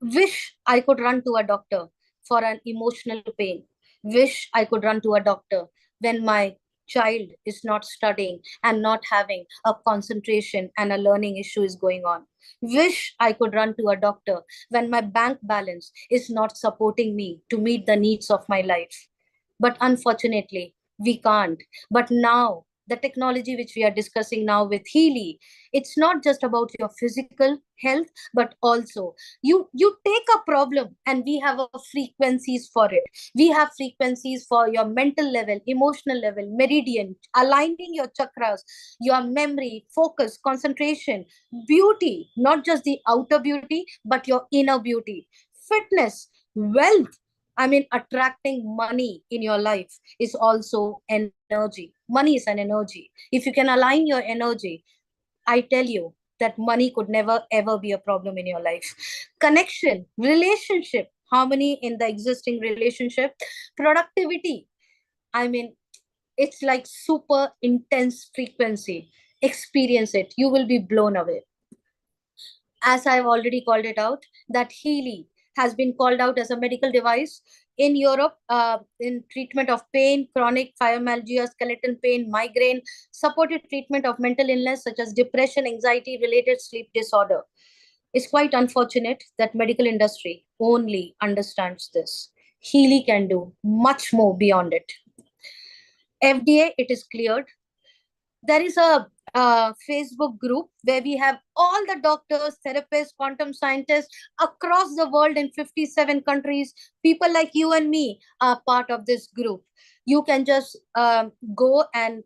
wish I could run to a doctor for an emotional pain. Wish I could run to a doctor when my child is not studying and not having a concentration and a learning issue is going on. Wish I could run to a doctor when my bank balance is not supporting me to meet the needs of my life. But unfortunately, we can't. But now, the technology which we are discussing now with Healy, it's not just about your physical health, but also you take a problem and we have a frequencies for it. We have frequencies for your mental level, emotional level, meridian, aligning your chakras, your memory, focus, concentration, beauty, not just the outer beauty, but your inner beauty, fitness, wealth. I mean, attracting money in your life is also energy. Money is an energy. If you can align your energy, I tell you that money could never ever be a problem in your life. Connection, relationship, harmony in the existing relationship, productivity. I mean, it's like super intense frequency. Experience it. You will be blown away. As I've already called it out, that Healy has been called out as a medical device in Europe in treatment of pain, chronic fibromyalgia, skeletal pain, migraine, supported treatment of mental illness such as depression, anxiety related sleep disorder. It's quite unfortunate that medical industry only understands this. Healy can do much more beyond it. FDA, it is cleared. There is a Facebook group where we have all the doctors, therapists, quantum scientists across the world in 57 countries. People like you and me are part of this group. You can just go and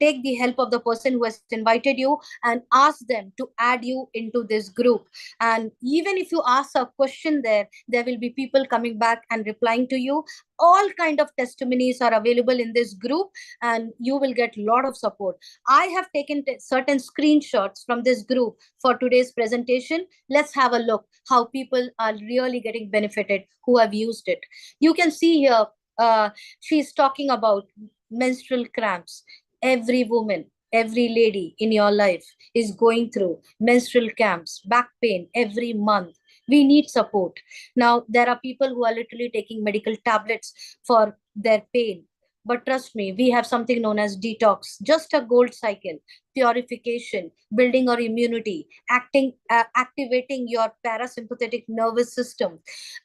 take the help of the person who has invited you and ask them to add you into this group. And even if you ask a question there will be people coming back and replying to you. All kind of testimonies are available in this group, and you will get a lot of support. I have taken certain screenshots from this group for today's presentation. Let's have a look how people are really getting benefited who have used it. You can see here, she's talking about menstrual cramps. Every woman, every lady in your life is going through menstrual cramps, back pain every month. We need support. Now, there are people who are literally taking medical tablets for their pain. But trust me, we have something known as detox, just a gold cycle, purification, building our immunity, activating your parasympathetic nervous system,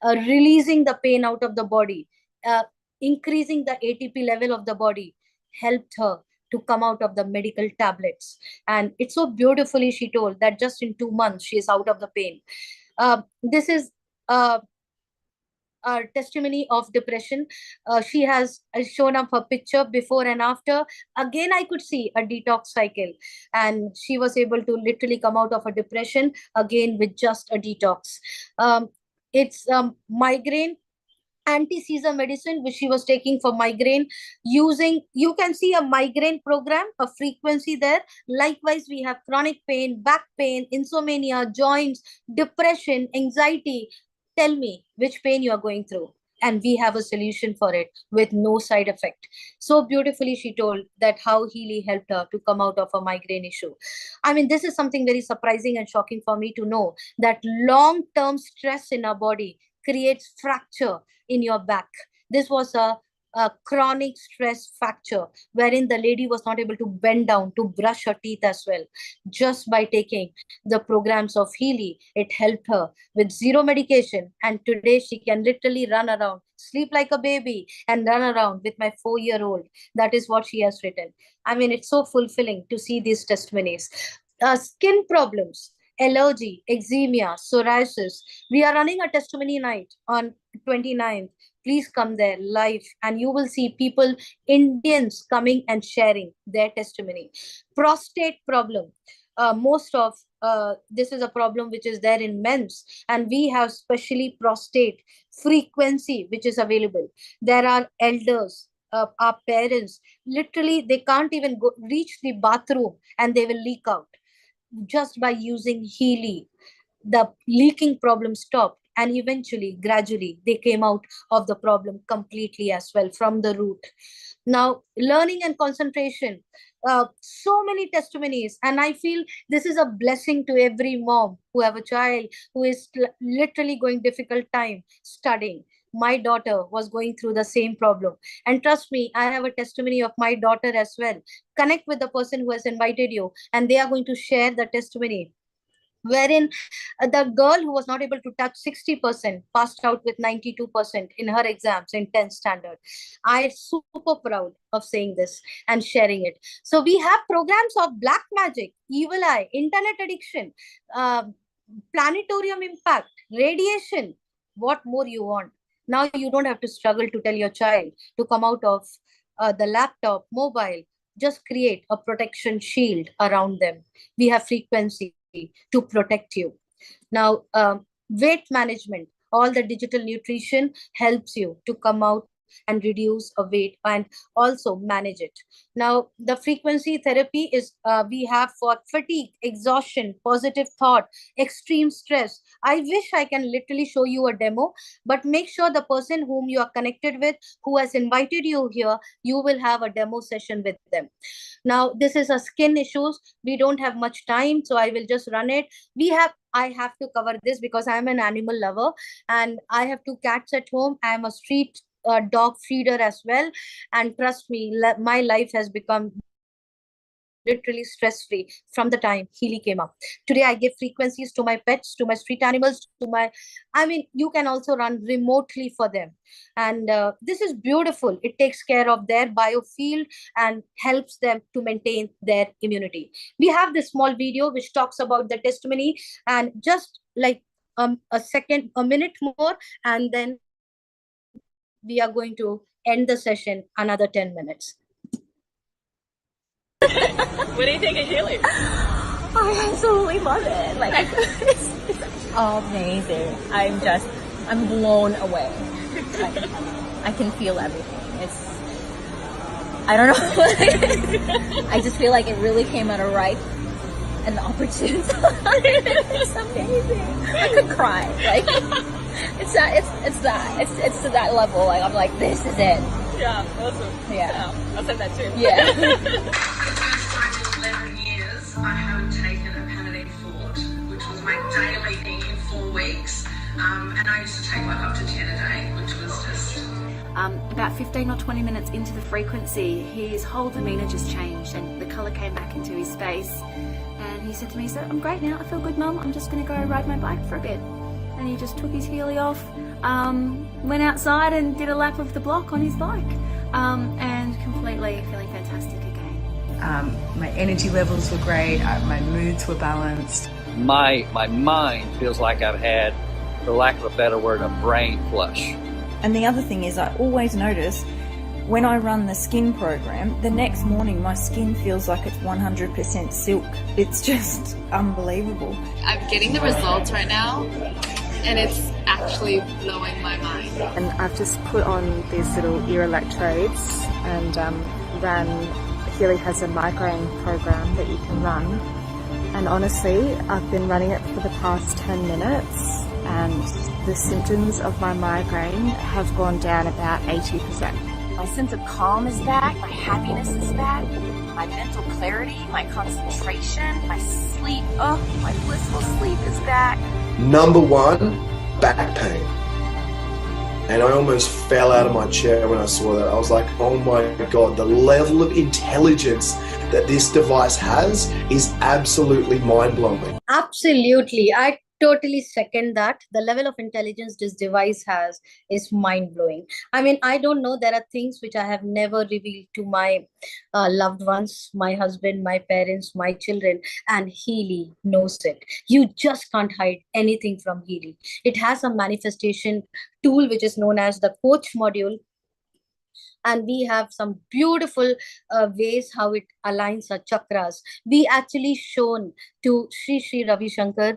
releasing the pain out of the body, uh, increasing the ATP level of the body, helped her to come out of the medical tablets. And it's so beautifully she told that just in 2 months she is out of the pain. This is uh, testimony of depression. She has shown up her picture before and after. Again, I could see a detox cycle, and she was able to literally come out of a depression again with just a detox. It's migraine anti-seizure medicine which she was taking for migraine. Using, you can see a migraine program, a frequency there. Likewise, we have chronic pain, back pain, insomnia, joints, depression, anxiety. Tell me which pain you are going through, and we have a solution for it with no side effect. So beautifully she told that how Healy helped her to come out of a migraine issue. I mean, this is something very surprising and shocking for me to know that long-term stress in our body creates fracture in your back. This was a chronic stress fracture wherein the lady was not able to bend down to brush her teeth as well. Just by taking the programs of Healy, it helped her with zero medication. And today she can literally run around, sleep like a baby, and run around with my 4-year-old. That is what she has written. I mean, it's so fulfilling to see these testimonies. Skin problems, allergy, eczema, psoriasis. We are running a testimony night on 29th. Please come there live, and you will see people, Indians, coming and sharing their testimony. Prostate problem. Most of this is a problem which is there in men's, and we have specially prostate frequency which is available. There are elders, our parents, literally they can't even go reach the bathroom and they will leak out. Just by using Healy, the leaking problem stopped, and eventually, gradually, they came out of the problem completely as well from the root. Now, learning and concentration, so many testimonies, and I feel this is a blessing to every mom who have a child who is literally going difficult time studying. my daughter was going through the same problem. And trust me, I have a testimony of my daughter as well. Connect with the person who has invited you, and they are going to share the testimony wherein the girl who was not able to touch 60% passed out with 92% in her exams in 10th standard. I'm super proud of saying this and sharing it. So we have programs of black magic, evil eye, internet addiction, uh, planetarium impact, radiation. What more you want? Now you don't have to struggle to tell your child to come out of the laptop, mobile. Just create a protection shield around them. We have frequency to protect you. Now, weight management, all the digital nutrition helps you to come out and reduce a weight and also manage it. Now, the frequency therapy is we have for fatigue, exhaustion, positive thought, extreme stress. I wish I can literally show you a demo, but make sure the person whom you are connected with, who has invited you here, you will have a demo session with them. Now, this is a skin issues. We don't have much time, so I will just run it. I have to cover this because I'm an animal lover and I have two cats at home. I'm a street dog feeder as well. And trust me, my life has become literally stress-free from the time Healy came up. Today, I give frequencies to my pets, to my street animals, you can also run remotely for them. And this is beautiful. It takes care of their biofield and helps them to maintain their immunity. We have this small video which talks about the testimony, and just like a minute more, and then we are going to end the session another 10 minutes. What do you think of Healy? I absolutely love it. Like, it's amazing. I'm blown away. Like, I can feel everything. I don't know. I just feel like it really came at a ripe and opportune time. It's amazing. I could cry. Like, it's to that level. Like, I'm like, this is it. Yeah, awesome. Yeah. I'll send that too. Yeah. For 11 years, I haven't taken a Panadine Fort, which was my daily thing in 4 weeks. And I used to take like up to 10 a day, which was just... About 15 or 20 minutes into the frequency, his whole demeanour just changed and the colour came back into his face. And he said to me, "So I'm great now, I feel good, Mum, I'm just going to go ride my bike for a bit." And he just took his Healy off, went outside and did a lap of the block on his bike, and completely feeling fantastic again. My energy levels were great, my moods were balanced. My mind feels like I've had, for lack of a better word, a brain flush. And the other thing is, I always notice when I run the skin program, the next morning my skin feels like it's 100% silk. It's just unbelievable. I'm getting the results right now, and it's actually blowing my mind. And I've just put on these little ear electrodes and Healy has a migraine program that you can run. And honestly, I've been running it for the past 10 minutes and the symptoms of my migraine have gone down about 80%. My sense of calm is back, my happiness is back, my mental clarity, my concentration, my sleep, my blissful sleep is back. Number one, back pain. And I almost fell out of my chair when I saw that. I was like, oh my God, the level of intelligence that this device has is absolutely mind-blowing. Absolutely. I totally second that. The level of intelligence this device has is mind-blowing. I don't know, there are things which I have never revealed to my loved ones, my husband, my parents, my children, and Healy knows it. You just can't hide anything from Healy. It has a manifestation tool which is known as the coach module, and we have some beautiful ways how it aligns our chakras. We actually shown to Sri Ravi Shankar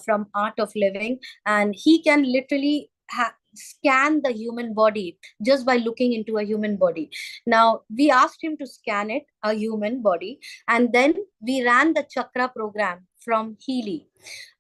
from Art of Living, and he can literally scan the human body just by looking into a human body. Now, we asked him to scan it, a human body, and then we ran the chakra program from Healy.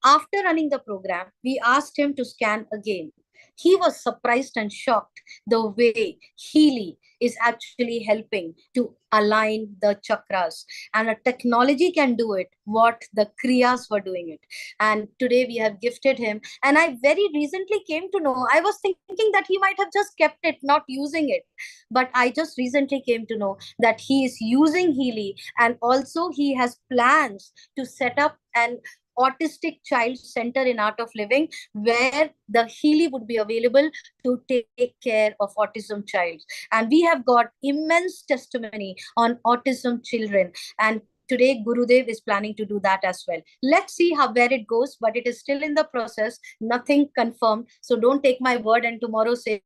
After running the program, we asked him to scan again. He was surprised and shocked the way Healy is actually helping to align the chakras. And a technology can do it, what the Kriyas were doing it. And today we have gifted him. And I very recently came to know, I was thinking that he might have just kept it, not using it. But I just recently came to know that he is using Healy, and also he has plans to set up an autistic child center in Art of Living, where the Healy would be available to take care of autism child. And we have got immense testimony on autism children. And today Gurudev is planning to do that as well. Let's see how where it goes, but it is still in the process, nothing confirmed. So don't take my word and tomorrow say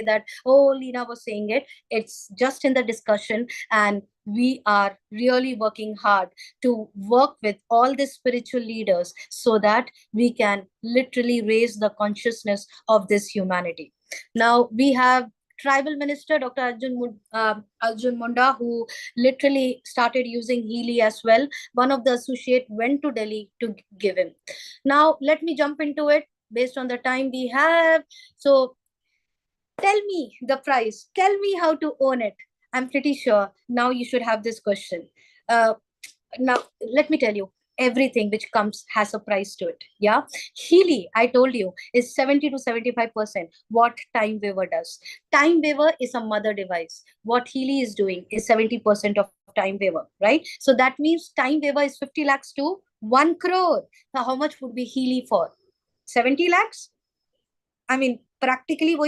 that, oh, Leena was saying it. It's just in the discussion, and we are really working hard to work with all the spiritual leaders so that we can literally raise the consciousness of this humanity. Now we have Tribal Minister Dr. Arjun Munda, who literally started using Healy as well. One of the associate went to Delhi to give him. Now let me jump into it based on the time we have. So tell me the price. Tell me how to own it. I'm pretty sure now you should have this question. Now, let me tell you, everything which comes has a price to it. Yeah. Healy, I told you, is 70 to 75% what Time Waver does. Time Waver is a mother device. What Healy is doing is 70% of Time Waver, right? So that means Time Waver is 50 lakhs to 1 crore. Now, how much would be Healy for? 70 lakhs? I mean, practically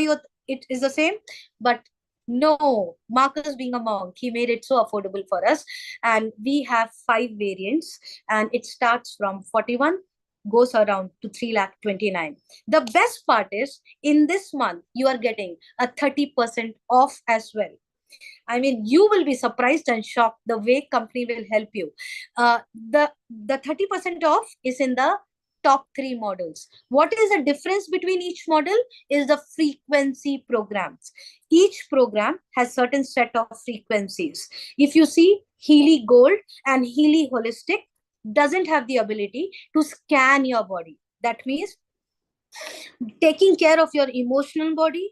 it is the same, but no, Marcus being a monk, he made it so affordable for us. And we have 5 variants, and it starts from 41, goes around to 3,29,000. The best part is, in this month, you are getting a 30% off as well. I mean, you will be surprised and shocked the way company will help you. The 30% off is in the top 3 models. What is the difference between each model is the frequency programs. Each program has certain set of frequencies. If you see, Healy Gold and Healy Holistic doesn't have the ability to scan your body. That means taking care of your emotional body,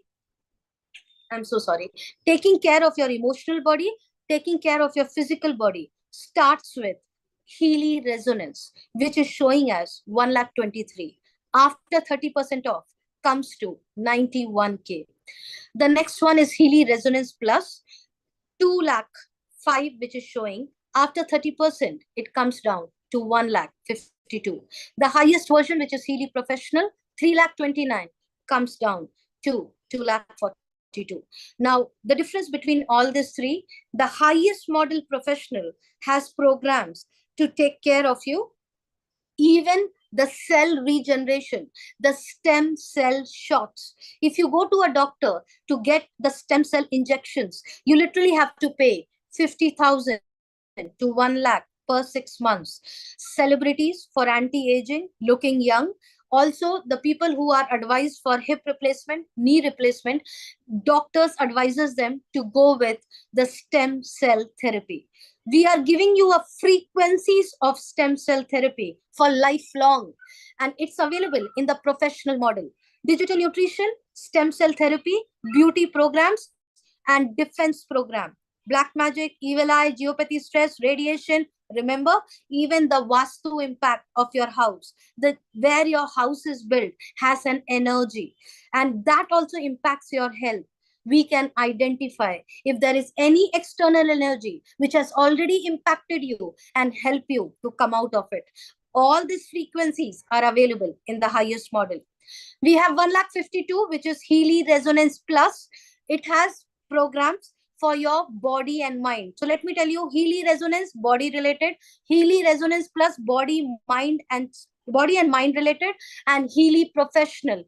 I'm so sorry. Taking care of your emotional body, taking care of your physical body starts with Healy Resonance, which is showing us 1,23,000. After 30% off, comes to 91K. The next one is Healy Resonance Plus, 2,05,000, which is showing after 30%, it comes down to 1,52,000. The highest version, which is Healy Professional, 3,29,000, comes down to 2,42,000. Now, the difference between all these three, the highest model Professional has programs to take care of you, even the cell regeneration, the stem cell shots. If you go to a doctor to get the stem cell injections, you literally have to pay 50,000 to 1 lakh per 6 months. Celebrities for anti-aging, looking young. Also, the people who are advised for hip replacement, knee replacement, doctors advises them to go with the stem cell therapy. We are giving you a frequencies of stem cell therapy for lifelong, and it's available in the Professional model. Digital nutrition, stem cell therapy, beauty programs, and defense program. Black magic, evil eye, geopathy, stress, radiation. Remember, even the Vastu impact of your house, the where your house is built has an energy, and that also impacts your health. We can identify if there is any external energy which has already impacted you and help you to come out of it. All these frequencies are available in the highest model. We have 1,52,000, which is Healy Resonance Plus. It has programs for your body and mind. So let me tell you, Healy Resonance, body related, Healy Resonance Plus, body, and mind related, and Healy Professional,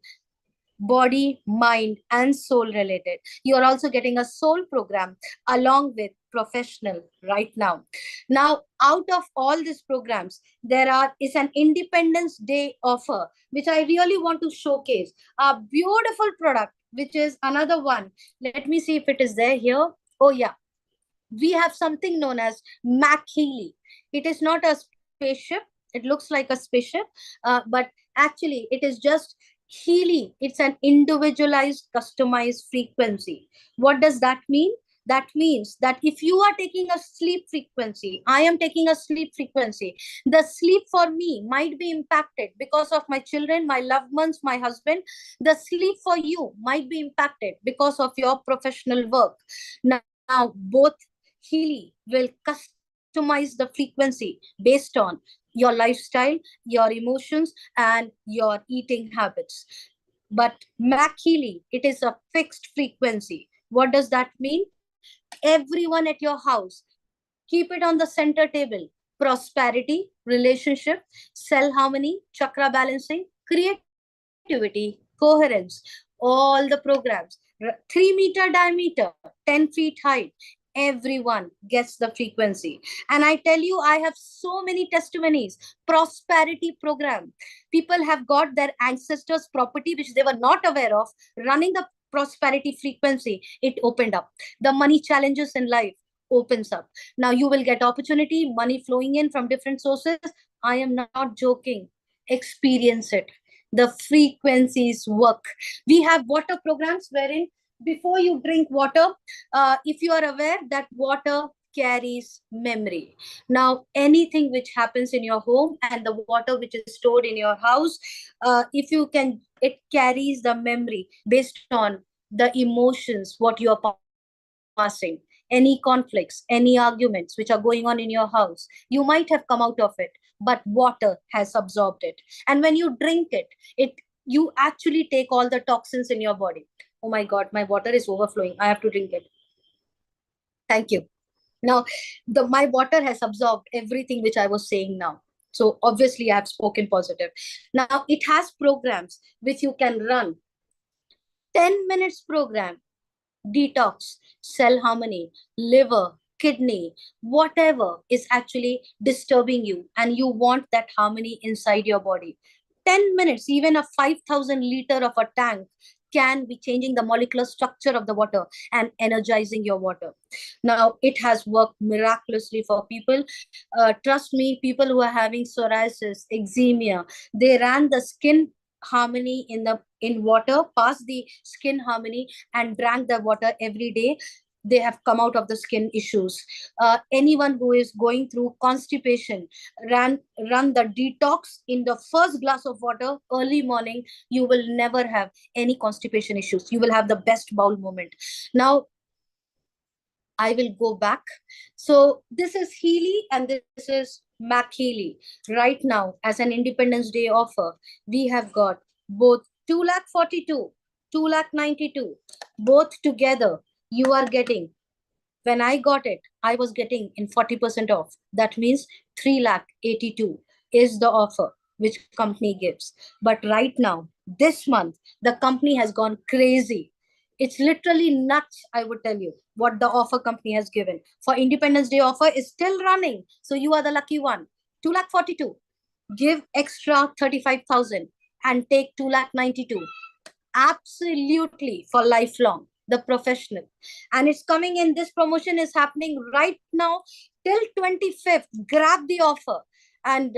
body, mind, and soul related. You are also getting a soul program along with Professional right now. Now, out of all these programs, is an Independence Day offer, which I really want to showcase. A beautiful product, which is another one. Let me see if it is there here. Oh yeah, we have something known as Mac Healy. It is not a spaceship. It looks like a spaceship, but actually it is just Healy, it's an individualized, customized frequency. What does that mean? That means that if you are taking a sleep frequency, I am taking a sleep frequency, the sleep for me might be impacted because of my children, my loved ones, my husband. The sleep for you might be impacted because of your professional work. Now, both Healy will customize the frequency based on your lifestyle, your emotions, and your eating habits. But Mac Healy, it is a fixed frequency. What does that mean? Everyone at your house, keep it on the center table. Prosperity, relationship, cell harmony, chakra balancing, creativity, coherence, all the programs. 3-meter diameter, 10 feet height. Everyone gets the frequency. And I tell you, I have so many testimonies. Prosperity program. People have got their ancestors' property, which they were not aware of, running the prosperity frequency. It opened up. The money challenges in life opens up. Now you will get opportunity, money flowing in from different sources. I am not joking. Experience it. The frequencies work. We have water programs wherein before you drink water, if you are aware that water carries memory. Now, anything which happens in your home and the water which is stored in your house, if you can, it carries the memory based on the emotions, what you are passing, any conflicts, any arguments which are going on in your house. You might have come out of it, but water has absorbed it. And when you drink it, you actually take all the toxins in your body. Oh my God, my water is overflowing. I have to drink it. Thank you. Now, my water has absorbed everything which I was saying now. So obviously, I have spoken positive. Now, it has programs which you can run. 10 minutes program, detox, cell harmony, liver, kidney, whatever is actually disturbing you, and you want that harmony inside your body. 10 minutes, even a 5,000 liter of a tank can be changing the molecular structure of the water and energizing your water. Now, it has worked miraculously for people. Trust me, people who are having psoriasis, eczema, they ran the skin harmony in water, passed the skin harmony, and drank the water every day. They have come out of the skin issues. Anyone who is going through constipation, run the detox in the first glass of water early morning. You will never have any constipation issues. You will have the best bowel movement. Now, I will go back. So this is Healy and this is Mac Healy. Right now, as an Independence Day offer, we have got both 2,42,000, 2,92,000, both together. You are getting, when I got it, I was getting in 40% off. That means 3,82,000 is the offer which company gives. But right now, this month, the company has gone crazy. It's literally nuts, I would tell you, what the offer company has given. For Independence Day offer is still running. So you are the lucky one. 2,42,000. Give extra 35,000 and take 2,92,000. Absolutely for lifelong, the professional. And it's coming in, this promotion is happening right now till 25th. Grab the offer. And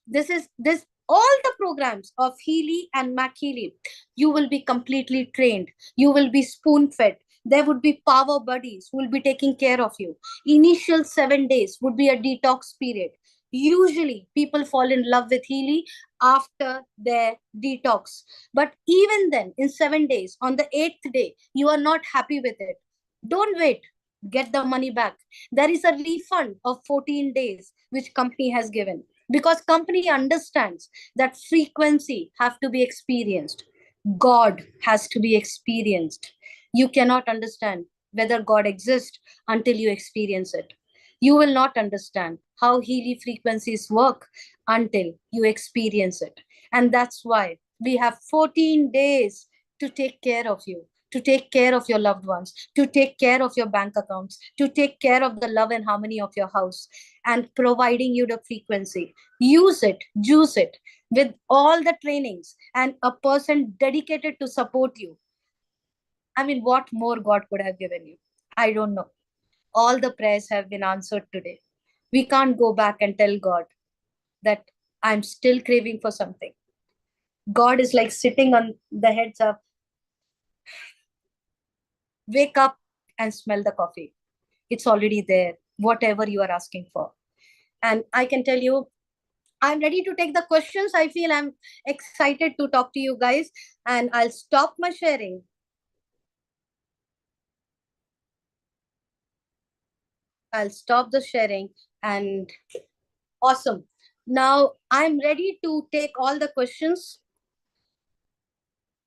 this is this all the programs of Healy and Mac Healy. You will be completely trained. You will be spoon fed. There would be power buddies who will be taking care of you. Initial 7 days would be a detox period. Usually people fall in love with Healy after their detox. But even then, in 7 days, on the 8th day, you are not happy with it. Don't wait. Get the money back. There is a refund of 14 days which company has given, because company understands that frequency have to be experienced. God has to be experienced. You cannot understand whether God exists until you experience it. You will not understand how Healy frequencies work until you experience it. And that's why we have 14 days to take care of you, to take care of your loved ones, to take care of your bank accounts, to take care of the love and harmony of your house, and providing you the frequency. Use it, juice it with all the trainings and a person dedicated to support you. I mean, what more God could have given you? I don't know. All the prayers have been answered today. We can't go back and tell God that I'm still craving for something. God is like sitting on the heads up. Wake up and smell the coffee. It's already there, whatever you are asking for. And I can tell you, I'm ready to take the questions. I feel I'm excited to talk to you guys, and I'll stop my sharing. I'll stop the sharing, and awesome. Now I'm ready to take all the questions.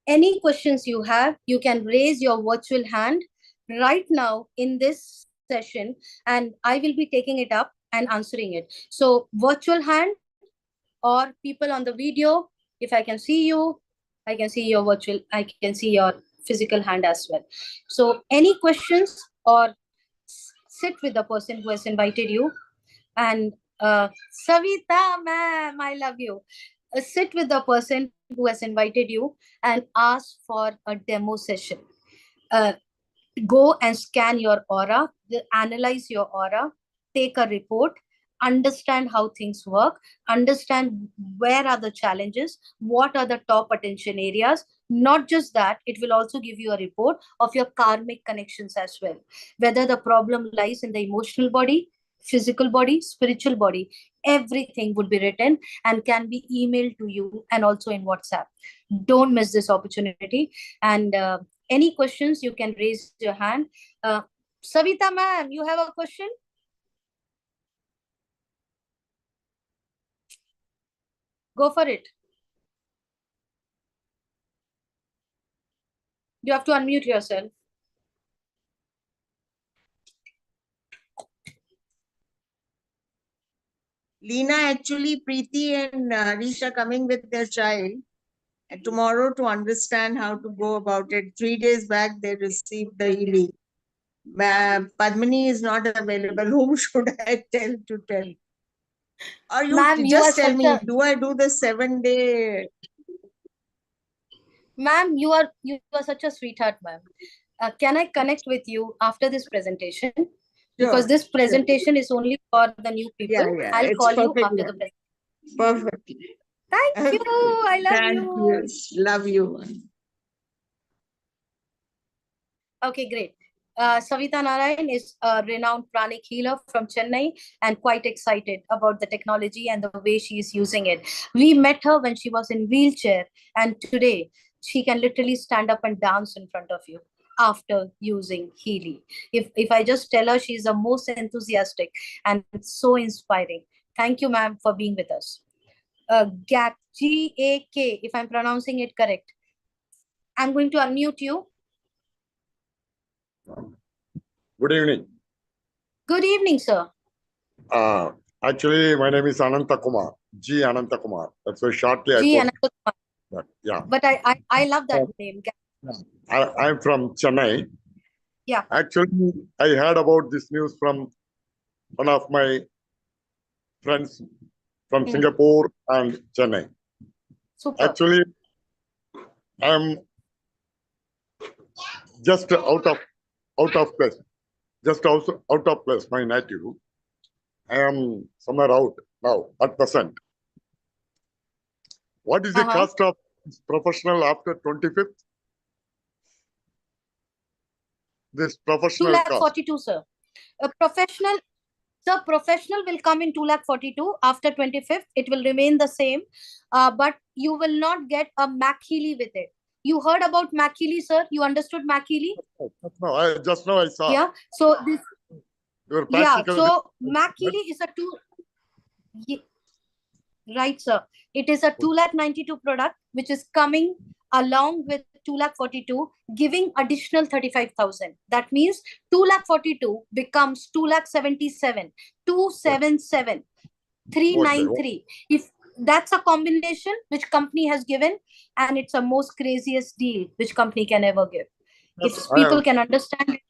Any questions you have, you can raise your virtual hand right now in this session, and I will be taking it up and answering it. So virtual hand, or people on the video, if I can see you, I can see your virtual, I can see your physical hand as well. So any questions, or sit with the person who has invited you. And Savita ma'am, I love you. Sit with the person who has invited you and ask for a demo session. Uh, Go and scan your aura, analyze your aura, take a report, understand how things work, understand where are the challenges, what are the top attention areas. Not just that, it will also give you a report of your karmic connections as well. Whether the problem lies in the emotional body, physical body, spiritual body, everything would be written and can be emailed to you and also in WhatsApp. Don't miss this opportunity. And any questions, you can raise your hand. Savita ma'am, you have a question? Go for it. You have to unmute yourself. Leena, actually, Preeti and Harish are coming with their child tomorrow to understand how to go about it. 3 days back, they received the Healy. Padmini is not available. Whom should I tell to tell? Or you just tell me, do I do the 7-day? Ma'am, you are such a sweetheart, ma'am. Can I connect with you after this presentation? Because this presentation is only for the new people. Yeah, I'll it's call you perfect, after yeah. the presentation. Perfectly. Thank you. I love Thank you. Love you. Okay, great. Savita Narayan is a renowned pranic healer from Chennai and quite excited about the technology and the way she is using it. We met her when she was in wheelchair, and today she can literally stand up and dance in front of you after using Healy. If I just tell her, she's the most enthusiastic and so inspiring. Thank you, ma'am, for being with us. GAK, G-A-K, if I'm pronouncing it correct. I'm going to unmute you. Good evening. Good evening, sir. Actually, my name is Ananta Kumar, G. Ananta Kumar. That's why shortly I G. put. Ananta Kumar. Yeah. But I love that name. I'm from Chennai. Yeah. Actually, I heard about this news from one of my friends from Singapore and Chennai. Super. Actually, I'm just out of place. Just also out of place, my native. I am somewhere out now at present. What is the cost of professional after 25th? This professional cost. 2,42,000, sir. A professional will come in 2,42,000 after 25th. It will remain the same, but you will not get a Mac Healy with it. You heard about Mac Healy, sir? You understood Mac Healy? No, I just now I saw. Yeah. So this. Yeah. So Mac Healy is a right, sir. It is a 2,92,000 product which is coming along with 2,42,000, giving additional 35,000. That means 2,42,000 becomes 2,77,000, 277, 393. If that's a combination which company has given, and it's a most craziest deal which company can ever give. If people can understand it.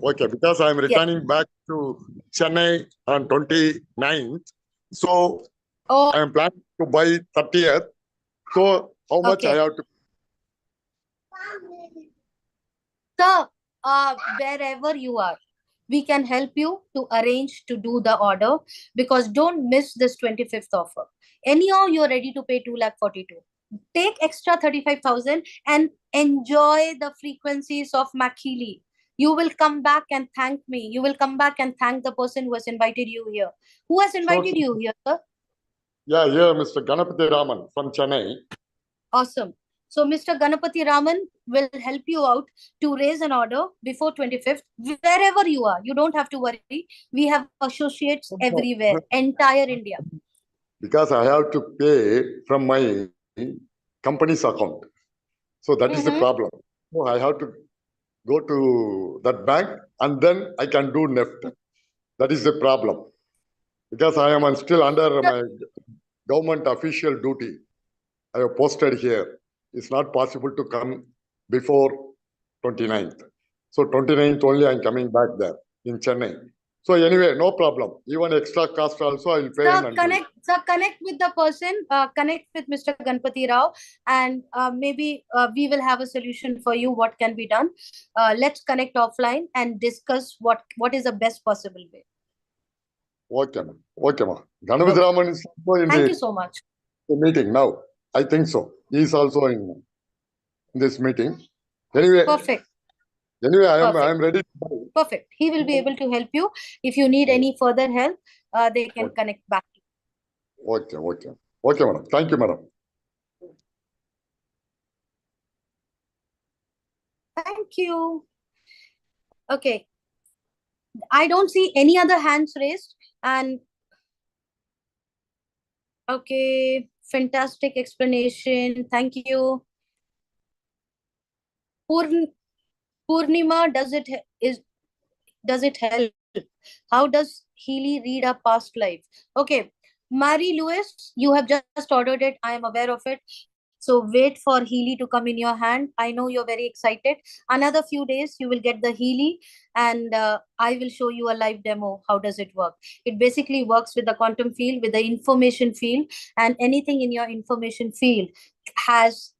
Okay, because I'm returning back to Chennai on 29th. So I'm planning to buy 30th. So how much I have to? Sir, wherever you are, we can help you to arrange to do the order, because don't miss this 25th offer. Anyhow, you're ready to pay 2,42,000. take extra 35,000 and enjoy the frequencies of Healy. You will come back and thank me. You will come back and thank the person who has invited you here. Who has invited you here, sir? Yeah, Mr. Ganapati Raman from Chennai. Awesome. So Mr. Ganapati Raman will help you out to raise an order before 25th, wherever you are. You don't have to worry. We have associates everywhere, entire India. Because I have to pay from my company's account. So that is the problem. So I have to go to that bank and then I can do NEFT. That is the problem. Because I am still under my government official duty. I have posted here. It's not possible to come before 29th. So 29th only I'm coming back there in Chennai. So anyway, no problem. Even extra cost also I will pay. Connect with the person, connect with Mr. Ganpati Rao, and maybe we will have a solution for you what can be done. Let's connect offline and discuss what is the best possible way. Okay, ma'am. Okay, ma'am. Ganapati Raman is also in Thank you so much. The meeting now. I think so. He is also in this meeting. Anyway. Perfect. Anyway, I am ready. Perfect. He will be able to help you. If you need any further help, they can connect back. Okay, madam. Thank you, madam. Thank you. Okay. I don't see any other hands raised. And okay, fantastic explanation. Thank you. Purnima, does it help? How does Healy read a past life? Okay, Marie Lewis, you have just ordered it. I am aware of it. So wait for Healy to come in your hand. I know you're very excited. Another few days, you will get the Healy, and I will show you a live demo. How does it work? It basically works with the quantum field, with the information field, and anything in your information field has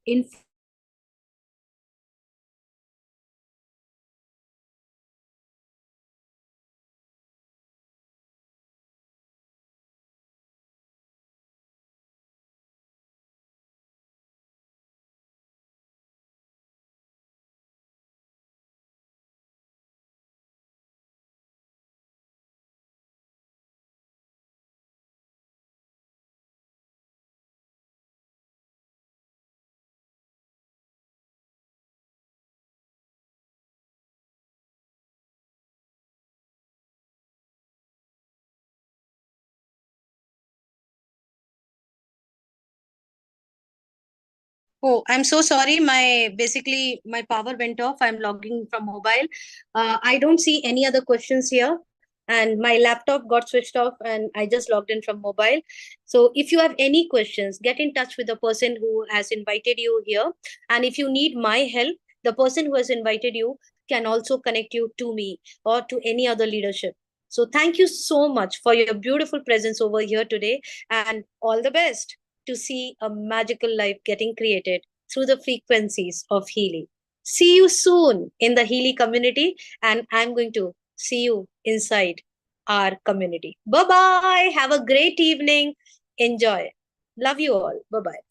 Oh, I'm so sorry. Basically my power went off. I'm logging from mobile. I don't see any other questions here. And my laptop got switched off and I just logged in from mobile. So if you have any questions, get in touch with the person who has invited you here. And if you need my help, the person who has invited you can also connect you to me or to any other leadership. So thank you so much for your beautiful presence over here today, and all the best to see a magical life getting created through the frequencies of Healy. See you soon in the Healy community, and I'm going to see you inside our community. Bye-bye. Have a great evening. Enjoy. Love you all. Bye-bye.